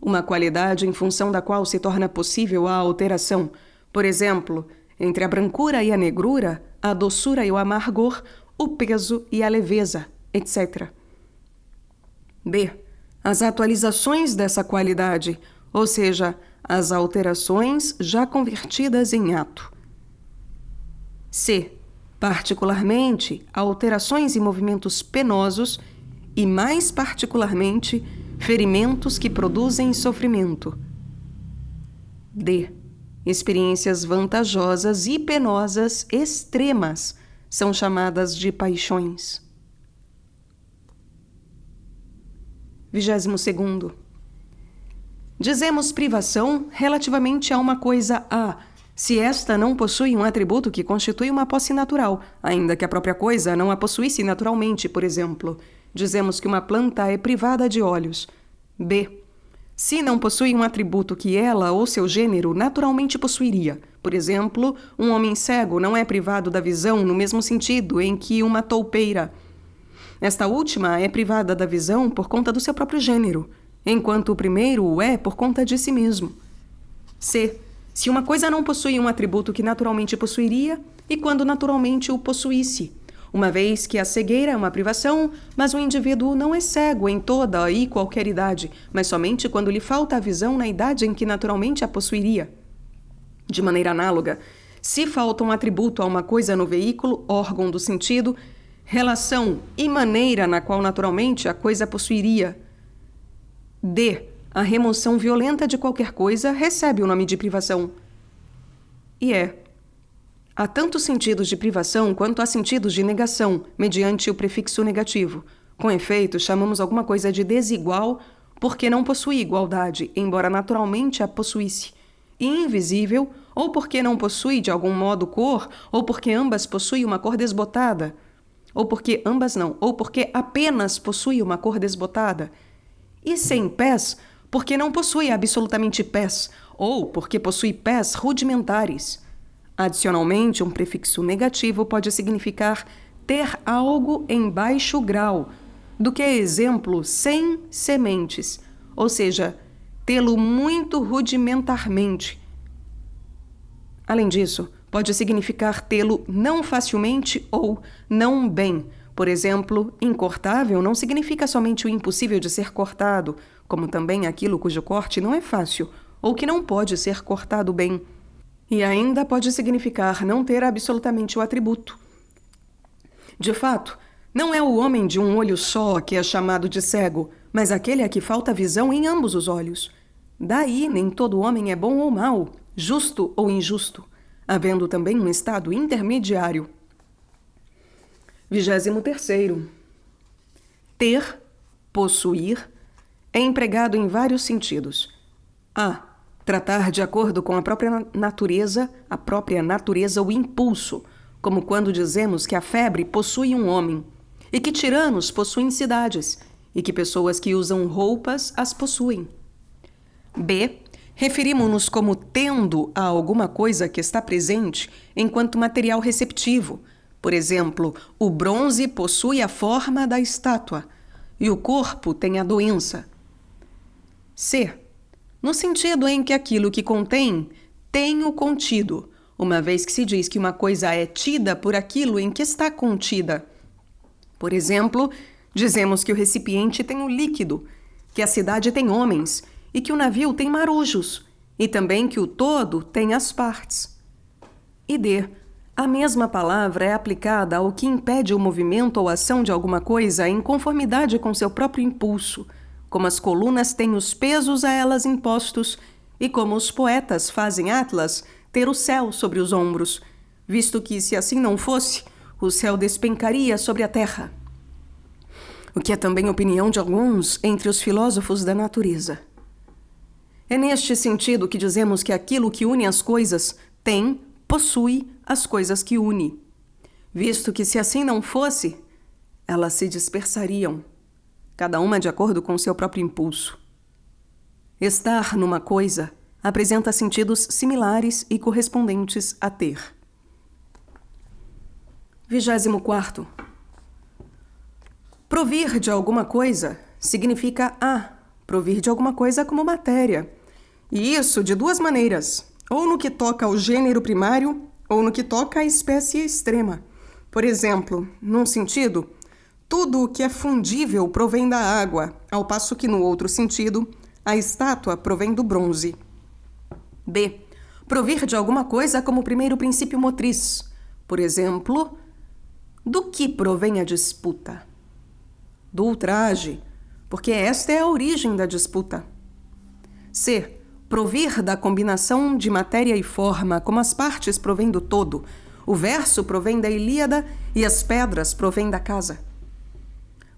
uma qualidade em função da qual se torna possível a alteração. Por exemplo, entre a brancura e a negrura, a doçura e o amargor, o peso e a leveza, etc. B. As atualizações dessa qualidade, ou seja, as alterações já convertidas em ato. C. Particularmente, alterações e movimentos penosos e, mais particularmente, ferimentos que produzem sofrimento. D. Experiências vantajosas e penosas extremas são chamadas de paixões. 22. Dizemos privação relativamente a uma coisa se esta não possui um atributo que constitui uma posse natural, ainda que a própria coisa não a possuísse naturalmente, por exemplo. Dizemos que uma planta é privada de olhos. B. Se não possui um atributo que ela ou seu gênero naturalmente possuiria. Por exemplo, um homem cego não é privado da visão no mesmo sentido em que uma toupeira. Esta última é privada da visão por conta do seu próprio gênero, enquanto o primeiro o é por conta de si mesmo. C. Se uma coisa não possui um atributo que naturalmente possuiria, e quando naturalmente o possuísse, uma vez que a cegueira é uma privação, mas o indivíduo não é cego em toda e qualquer idade, mas somente quando lhe falta a visão na idade em que naturalmente a possuiria. De maneira análoga, se falta um atributo a uma coisa no veículo, órgão do sentido, relação e maneira na qual naturalmente a coisa possuiria. D. A remoção violenta de qualquer coisa recebe o nome de privação. E há tanto sentidos de privação quanto há sentidos de negação, mediante o prefixo negativo. Com efeito, chamamos alguma coisa de desigual porque não possui igualdade, embora naturalmente a possuísse. E invisível, ou porque não possui de algum modo cor, ou porque ambas possuem uma cor desbotada. Ou porque ambas não, ou porque apenas possui uma cor desbotada. E sem pés, porque não possui absolutamente pés, ou porque possui pés rudimentares. Adicionalmente, um prefixo negativo pode significar ter algo em baixo grau, do que é exemplo sem sementes, ou seja, tê-lo muito rudimentarmente. Além disso, pode significar tê-lo não facilmente ou não bem. Por exemplo, incortável não significa somente o impossível de ser cortado, como também aquilo cujo corte não é fácil, ou que não pode ser cortado bem. E ainda pode significar não ter absolutamente o atributo. De fato, não é o homem de um olho só que é chamado de cego, mas aquele a que falta visão em ambos os olhos. Daí nem todo homem é bom ou mau, justo ou injusto, havendo também um estado intermediário. 23. Ter, possuir, é empregado em vários sentidos. Tratar de acordo com a própria natureza o impulso, como quando dizemos que a febre possui um homem, e que tiranos possuem cidades, e que pessoas que usam roupas as possuem. B. Referimos-nos como tendo a alguma coisa que está presente enquanto material receptivo. Por exemplo, o bronze possui a forma da estátua e o corpo tem a doença. C. No sentido em que aquilo que contém tem o contido, uma vez que se diz que uma coisa é tida por aquilo em que está contida. Por exemplo, dizemos que o recipiente tem o líquido, que a cidade tem homens e que o navio tem marujos, e também que o todo tem as partes. E D. A mesma palavra é aplicada ao que impede o movimento ou ação de alguma coisa em conformidade com seu próprio impulso, como as colunas têm os pesos a elas impostos e como os poetas fazem Atlas ter o céu sobre os ombros, visto que, se assim não fosse, o céu despencaria sobre a terra. O que é também opinião de alguns entre os filósofos da natureza. É neste sentido que dizemos que aquilo que une as coisas possui as coisas que une, visto que, se assim não fosse, elas se dispersariam, cada uma de acordo com seu próprio impulso. Estar numa coisa apresenta sentidos similares e correspondentes a ter. 24º. Provir de alguma coisa significa provir de alguma coisa como matéria. E isso de duas maneiras, ou no que toca ao gênero primário, ou no que toca à espécie extrema. Por exemplo, num sentido, tudo o que é fundível provém da água, ao passo que, no outro sentido, a estátua provém do bronze. B. Provir de alguma coisa como primeiro princípio motriz. Por exemplo, do que provém a disputa? Do ultraje, porque esta é a origem da disputa. C. Provir da combinação de matéria e forma, como as partes provêm do todo. O verso provém da Ilíada e as pedras provêm da casa.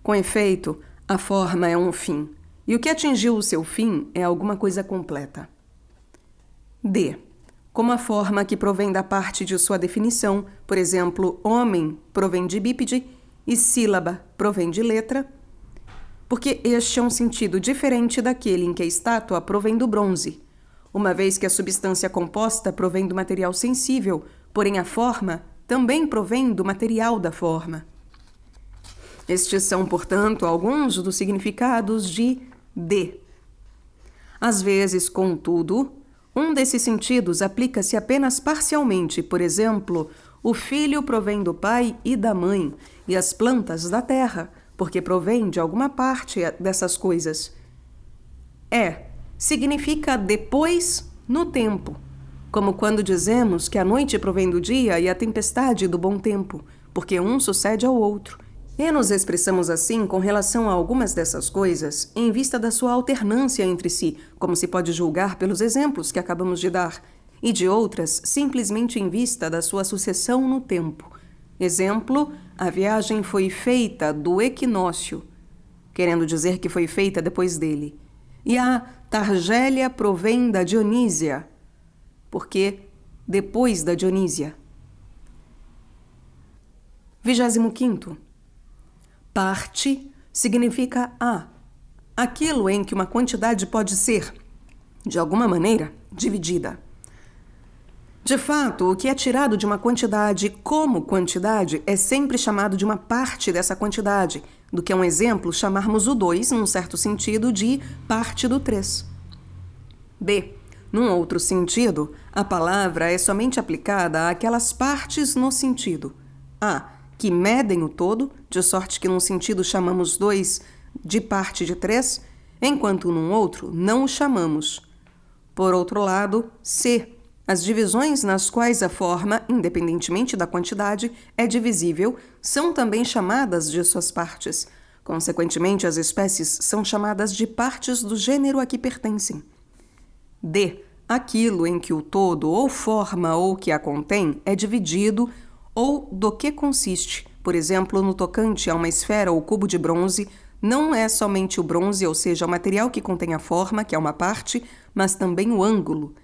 Com efeito, a forma é um fim, e o que atingiu o seu fim é alguma coisa completa. D. Como a forma que provém da parte de sua definição, por exemplo, homem provém de bípede e sílaba provém de letra, porque este é um sentido diferente daquele em que a estátua provém do bronze, uma vez que a substância composta provém do material sensível, porém a forma também provém do material da forma. Estes são, portanto, alguns dos significados de D. Às vezes, contudo, um desses sentidos aplica-se apenas parcialmente. Por exemplo, o filho provém do pai e da mãe, e as plantas da terra, porque provém de alguma parte dessas coisas. Significa depois no tempo, como quando dizemos que a noite provém do dia e a tempestade do bom tempo, porque um sucede ao outro. E nos expressamos assim com relação a algumas dessas coisas em vista da sua alternância entre si, como se pode julgar pelos exemplos que acabamos de dar, e de outras simplesmente em vista da sua sucessão no tempo. Exemplo, a viagem foi feita do equinócio, querendo dizer que foi feita depois dele. E a Targélia provém da Dionísia, porque depois da Dionísia. 25º. Parte significa aquilo em que uma quantidade pode ser, de alguma maneira, dividida. De fato, o que é tirado de uma quantidade como quantidade é sempre chamado de uma parte dessa quantidade, do que é um exemplo chamarmos o 2, num certo sentido, de parte do 3. B. Num outro sentido, a palavra é somente aplicada àquelas partes no sentido A, que medem o todo, de sorte que num sentido chamamos 2 de parte de 3, enquanto num outro não o chamamos. Por outro lado, C. As divisões nas quais a forma, independentemente da quantidade, é divisível, são também chamadas de suas partes. Consequentemente, as espécies são chamadas de partes do gênero a que pertencem. D. Aquilo em que o todo, ou forma, ou que a contém, é dividido, ou do que consiste. Por exemplo, no tocante a uma esfera ou cubo de bronze, não é somente o bronze, ou seja, o material que contém a forma, que é uma parte, mas também o ângulo.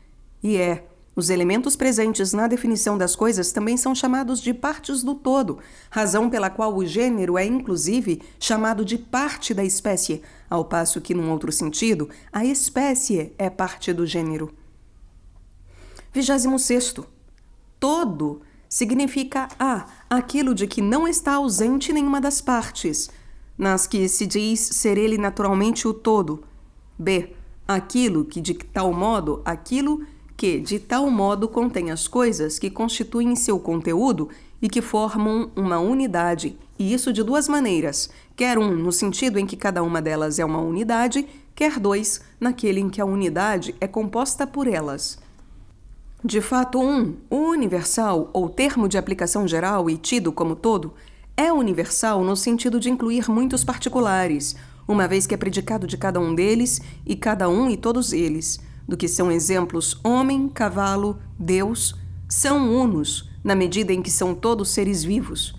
Os elementos presentes na definição das coisas também são chamados de partes do todo, razão pela qual o gênero é, inclusive, chamado de parte da espécie, ao passo que, num outro sentido, a espécie é parte do gênero. 26º. Todo significa aquilo de que não está ausente nenhuma das partes, nas que se diz ser ele naturalmente o todo. B. Aquilo que de tal modo contém as coisas que constituem seu conteúdo e que formam uma unidade, e isso de duas maneiras, quer um no sentido em que cada uma delas é uma unidade, quer dois naquele em que a unidade é composta por elas. De fato, o universal, ou termo de aplicação geral e tido como todo, é universal no sentido de incluir muitos particulares, uma vez que é predicado de cada um deles e cada um e todos eles, do que são exemplos homem, cavalo, Deus, são unos, na medida em que são todos seres vivos.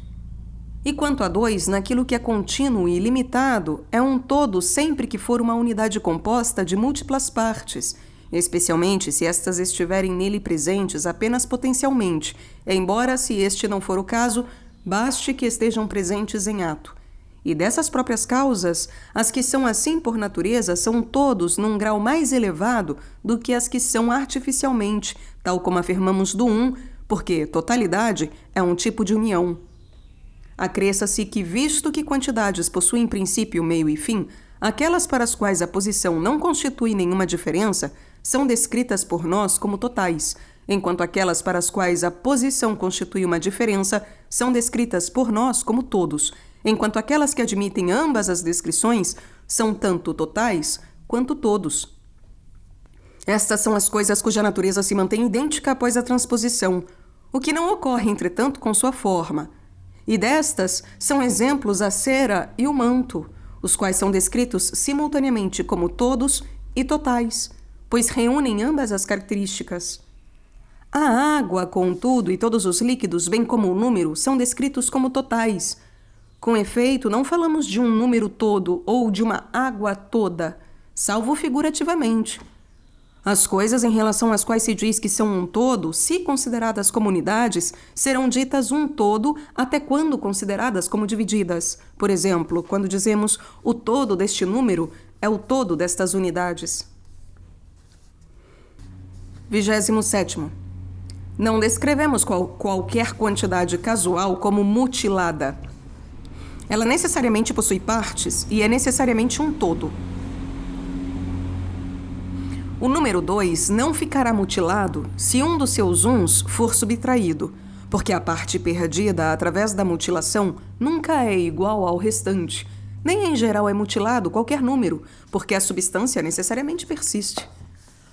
E quanto a dois, naquilo que é contínuo e ilimitado, é um todo sempre que for uma unidade composta de múltiplas partes, especialmente se estas estiverem nele presentes apenas potencialmente, embora, se este não for o caso, baste que estejam presentes em ato. E dessas próprias causas, as que são assim por natureza são todos num grau mais elevado do que as que são artificialmente, tal como afirmamos do porque totalidade é um tipo de união. Acresça-se que, visto que quantidades possuem princípio, meio e fim, aquelas para as quais a posição não constitui nenhuma diferença são descritas por nós como totais, enquanto aquelas para as quais a posição constitui uma diferença são descritas por nós como todos, enquanto aquelas que admitem ambas as descrições são tanto totais quanto todos. Estas são as coisas cuja natureza se mantém idêntica após a transposição, o que não ocorre, entretanto, com sua forma. E destas são exemplos a cera e o manto, os quais são descritos simultaneamente como todos e totais, pois reúnem ambas as características. A água, contudo, e todos os líquidos, bem como o número, são descritos como totais. Com efeito, não falamos de um número todo ou de uma água toda, salvo figurativamente. As coisas em relação às quais se diz que são um todo, se consideradas como unidades, serão ditas um todo até quando consideradas como divididas. Por exemplo, quando dizemos o todo deste número é o todo destas unidades. 27º. Não descrevemos qualquer quantidade casual como mutilada. Ela necessariamente possui partes e é necessariamente um todo. O número 2 não ficará mutilado se um dos seus uns for subtraído, porque a parte perdida através da mutilação nunca é igual ao restante. Nem em geral é mutilado qualquer número, porque a substância necessariamente persiste.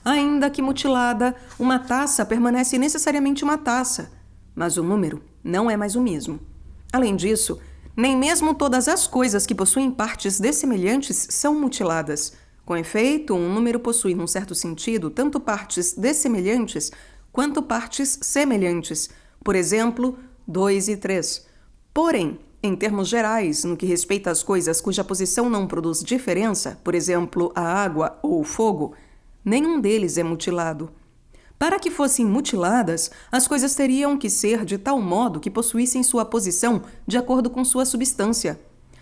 Ainda que mutilada, uma taça permanece necessariamente uma taça, mas o número não é mais o mesmo. Além disso, nem mesmo todas as coisas que possuem partes dessemelhantes são mutiladas. Com efeito, um número possui, num certo sentido, tanto partes dessemelhantes quanto partes semelhantes. Por exemplo, 2 e 3. Porém, em termos gerais, no que respeita às coisas cuja posição não produz diferença, por exemplo, a água ou o fogo, nenhum deles é mutilado. Para que fossem mutiladas, as coisas teriam que ser de tal modo que possuíssem sua posição de acordo com sua substância.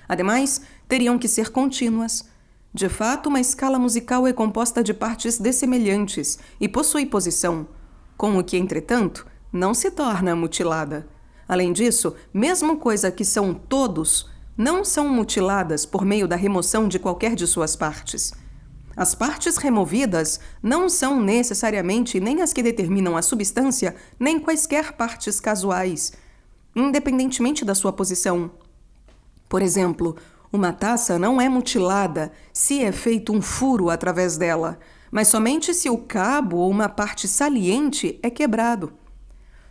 Ademais, teriam que ser contínuas. De fato, uma escala musical é composta de partes dessemelhantes e possui posição, com o que, entretanto, não se torna mutilada. Além disso, mesmo coisas que são todos, não são mutiladas por meio da remoção de qualquer de suas partes. As partes removidas não são necessariamente nem as que determinam a substância, nem quaisquer partes casuais, independentemente da sua posição. Por exemplo, uma taça não é mutilada se é feito um furo através dela, mas somente se o cabo ou uma parte saliente é quebrado.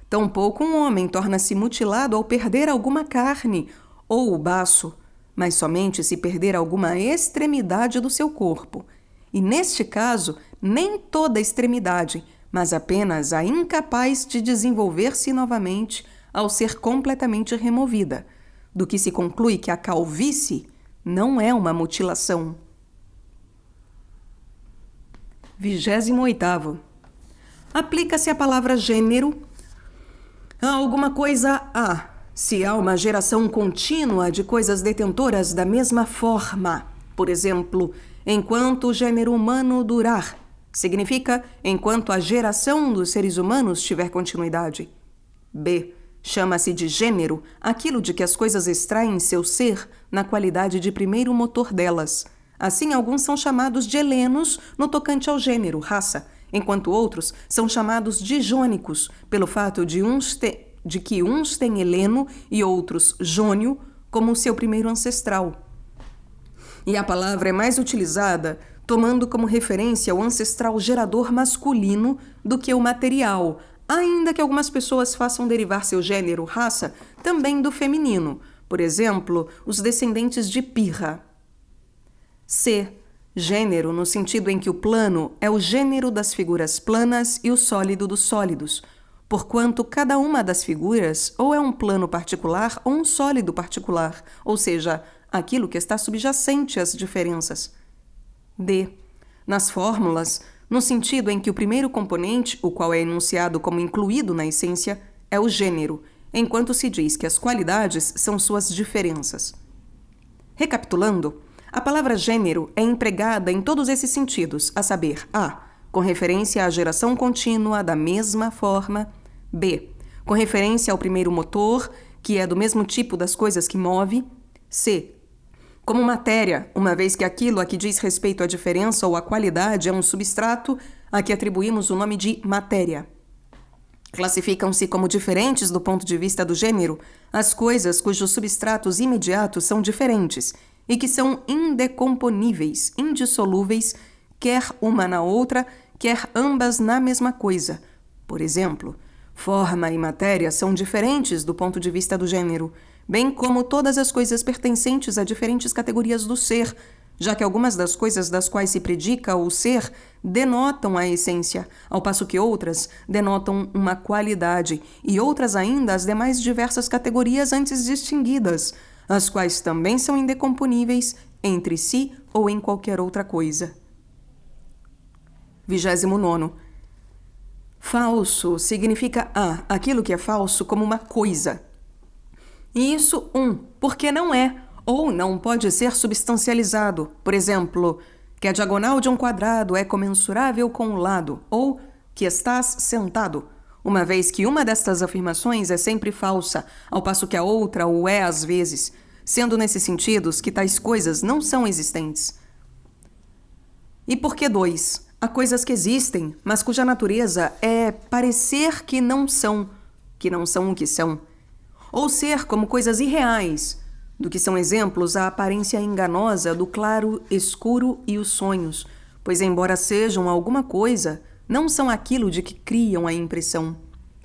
Tampouco um homem torna-se mutilado ao perder alguma carne ou o baço, mas somente se perder alguma extremidade do seu corpo. E neste caso, nem toda a extremidade, mas apenas a incapaz de desenvolver-se novamente ao ser completamente removida, do que se conclui que a calvície não é uma mutilação. 28º. Aplica-se a palavra gênero a alguma coisa A, se há uma geração contínua de coisas detentoras da mesma forma. Por exemplo, enquanto o gênero humano durar, significa enquanto a geração dos seres humanos tiver continuidade. B. Chama-se de gênero aquilo de que as coisas extraem seu ser na qualidade de primeiro motor delas. Assim, alguns são chamados de helenos no tocante ao gênero, raça, enquanto outros são chamados de jônicos, pelo fato de que uns têm heleno e outros jônio como seu primeiro ancestral. E a palavra é mais utilizada tomando como referência o ancestral gerador masculino do que o material, ainda que algumas pessoas façam derivar seu gênero, raça, também do feminino. Por exemplo, os descendentes de Pirra. C. Gênero, no sentido em que o plano é o gênero das figuras planas e o sólido dos sólidos, porquanto cada uma das figuras ou é um plano particular ou um sólido particular, ou seja, aquilo que está subjacente às diferenças. D. Nas fórmulas, no sentido em que o primeiro componente, o qual é enunciado como incluído na essência, é o gênero, enquanto se diz que as qualidades são suas diferenças. Recapitulando, a palavra gênero é empregada em todos esses sentidos, a saber, A. Com referência à geração contínua da mesma forma. B. Com referência ao primeiro motor, que é do mesmo tipo das coisas que move. C. Como matéria, uma vez que aquilo a que diz respeito à diferença ou à qualidade é um substrato a que atribuímos o nome de matéria. Classificam-se como diferentes do ponto de vista do gênero as coisas cujos substratos imediatos são diferentes e que são indecomponíveis, indissolúveis, quer uma na outra, quer ambas na mesma coisa. Por exemplo, forma e matéria são diferentes do ponto de vista do gênero, bem como todas as coisas pertencentes a diferentes categorias do ser, já que algumas das coisas das quais se predica o ser denotam a essência, ao passo que outras denotam uma qualidade, e outras ainda as demais diversas categorias antes distinguidas, as quais também são indecomponíveis entre si ou em qualquer outra coisa. 29º. Falso significa aquilo que é falso como uma coisa. E isso, porque não é, ou não pode ser substancializado. Por exemplo, que a diagonal de um quadrado é comensurável com o lado, ou que estás sentado, uma vez que uma destas afirmações é sempre falsa, ao passo que a outra o é às vezes, sendo nesses sentidos que tais coisas não são existentes. E por que 2? Há coisas que existem, mas cuja natureza é parecer que não são o que são, ou ser como coisas irreais, do que são exemplos a aparência enganosa do claro, escuro e os sonhos, pois embora sejam alguma coisa, não são aquilo de que criam a impressão.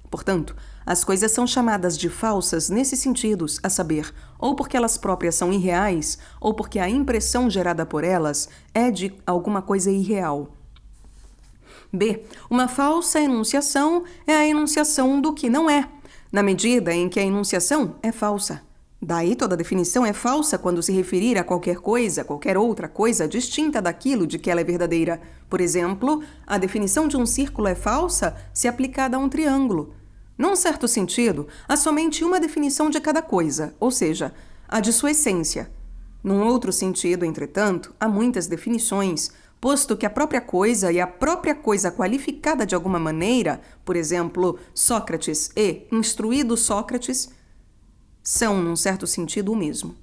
Portanto, as coisas são chamadas de falsas nesses sentidos, a saber, ou porque elas próprias são irreais, ou porque a impressão gerada por elas é de alguma coisa irreal. B. Uma falsa enunciação é a enunciação do que não é, na medida em que a enunciação é falsa. Daí toda definição é falsa quando se referir a qualquer coisa, qualquer outra coisa distinta daquilo de que ela é verdadeira. Por exemplo, a definição de um círculo é falsa se aplicada a um triângulo. Num certo sentido, há somente uma definição de cada coisa, ou seja, a de sua essência. Num outro sentido, entretanto, há muitas definições, posto que a própria coisa e a própria coisa qualificada de alguma maneira, por exemplo, Sócrates e instruído Sócrates, são, num certo sentido, o mesmo.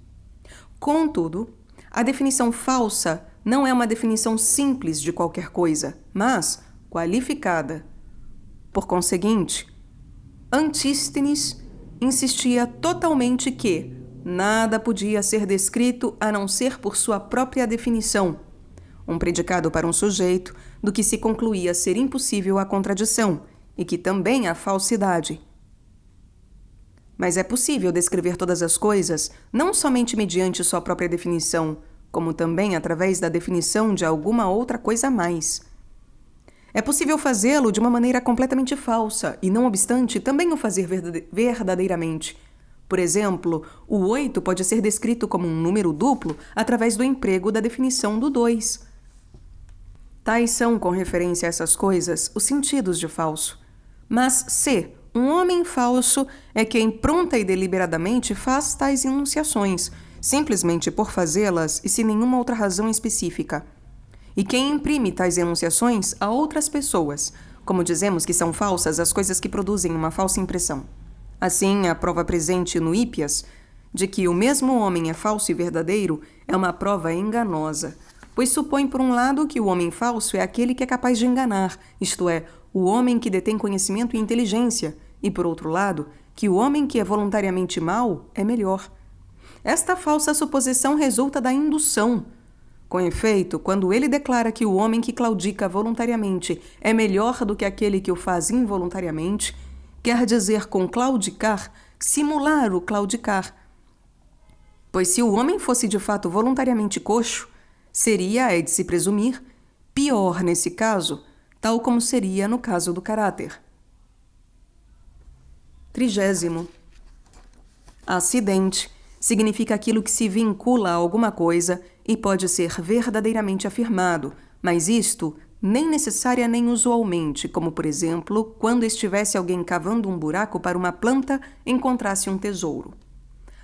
Contudo, a definição falsa não é uma definição simples de qualquer coisa, mas qualificada. Por conseguinte, Antístenes insistia totalmente que nada podia ser descrito a não ser por sua própria definição, um predicado para um sujeito do que se concluía ser impossível a contradição e que também a falsidade. Mas é possível descrever todas as coisas não somente mediante sua própria definição, como também através da definição de alguma outra coisa a mais. É possível fazê-lo de uma maneira completamente falsa e, não obstante, também o fazer verdadeiramente. Por exemplo, o 8 pode ser descrito como um número duplo através do emprego da definição do 2. Tais são, com referência a essas coisas, os sentidos de falso. Mas se um homem falso é quem pronta e deliberadamente faz tais enunciações, simplesmente por fazê-las e sem nenhuma outra razão específica. E quem imprime tais enunciações a outras pessoas, como dizemos que são falsas as coisas que produzem uma falsa impressão. Assim, a prova presente no Hípias de que o mesmo homem é falso e verdadeiro é uma prova enganosa, pois supõe, por um lado, que o homem falso é aquele que é capaz de enganar, isto é, o homem que detém conhecimento e inteligência, e, por outro lado, que o homem que é voluntariamente mau é melhor. Esta falsa suposição resulta da indução. Com efeito, quando ele declara que o homem que claudica voluntariamente é melhor do que aquele que o faz involuntariamente, quer dizer com claudicar, simular o claudicar. Pois se o homem fosse de fato voluntariamente coxo, seria, é de se presumir, pior nesse caso, tal como seria no caso do caráter. 30º. Acidente significa aquilo que se vincula a alguma coisa e pode ser verdadeiramente afirmado, mas isto nem necessária nem usualmente, como, por exemplo, quando estivesse alguém cavando um buraco para uma planta e encontrasse um tesouro.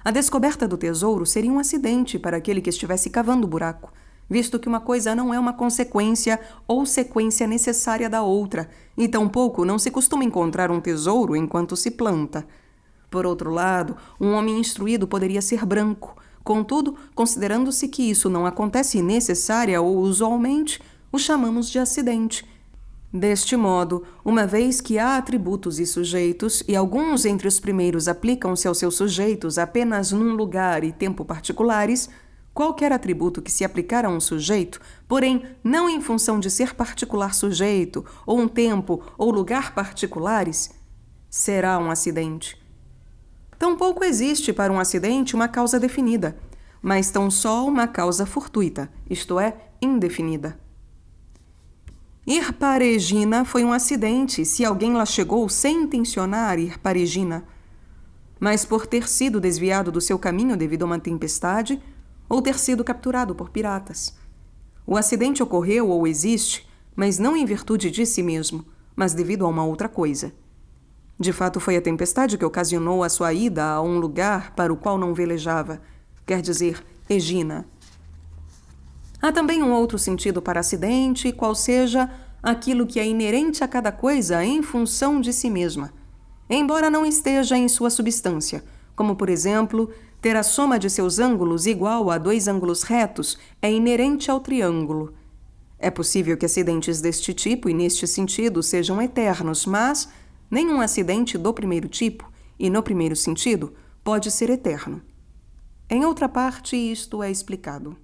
A descoberta do tesouro seria um acidente para aquele que estivesse cavando o buraco, visto que uma coisa não é uma consequência ou sequência necessária da outra, e tampouco não se costuma encontrar um tesouro enquanto se planta. Por outro lado, um homem instruído poderia ser branco. Contudo, considerando-se que isso não acontece necessária ou usualmente, o chamamos de acidente. Deste modo, uma vez que há atributos e sujeitos, e alguns entre os primeiros aplicam-se aos seus sujeitos apenas num lugar e tempo particulares, qualquer atributo que se aplicar a um sujeito, porém não em função de ser particular sujeito, ou um tempo ou lugar particulares, será um acidente. Tampouco existe para um acidente uma causa definida, mas tão só uma causa fortuita, isto é, indefinida. Ir para Egina foi um acidente se alguém lá chegou sem intencionar ir para Egina, mas por ter sido desviado do seu caminho devido a uma tempestade ou ter sido capturado por piratas. O acidente ocorreu ou existe, mas não em virtude de si mesmo, mas devido a uma outra coisa. De fato, foi a tempestade que ocasionou a sua ida a um lugar para o qual não velejava, quer dizer, Egina. Há também um outro sentido para acidente, qual seja aquilo que é inerente a cada coisa em função de si mesma, embora não esteja em sua substância, como, por exemplo, ter a soma de seus ângulos igual a 2 ângulos retos é inerente ao triângulo. É possível que acidentes deste tipo e neste sentido sejam eternos, mas nenhum acidente do primeiro tipo e no primeiro sentido pode ser eterno. Em outra parte, isto é explicado.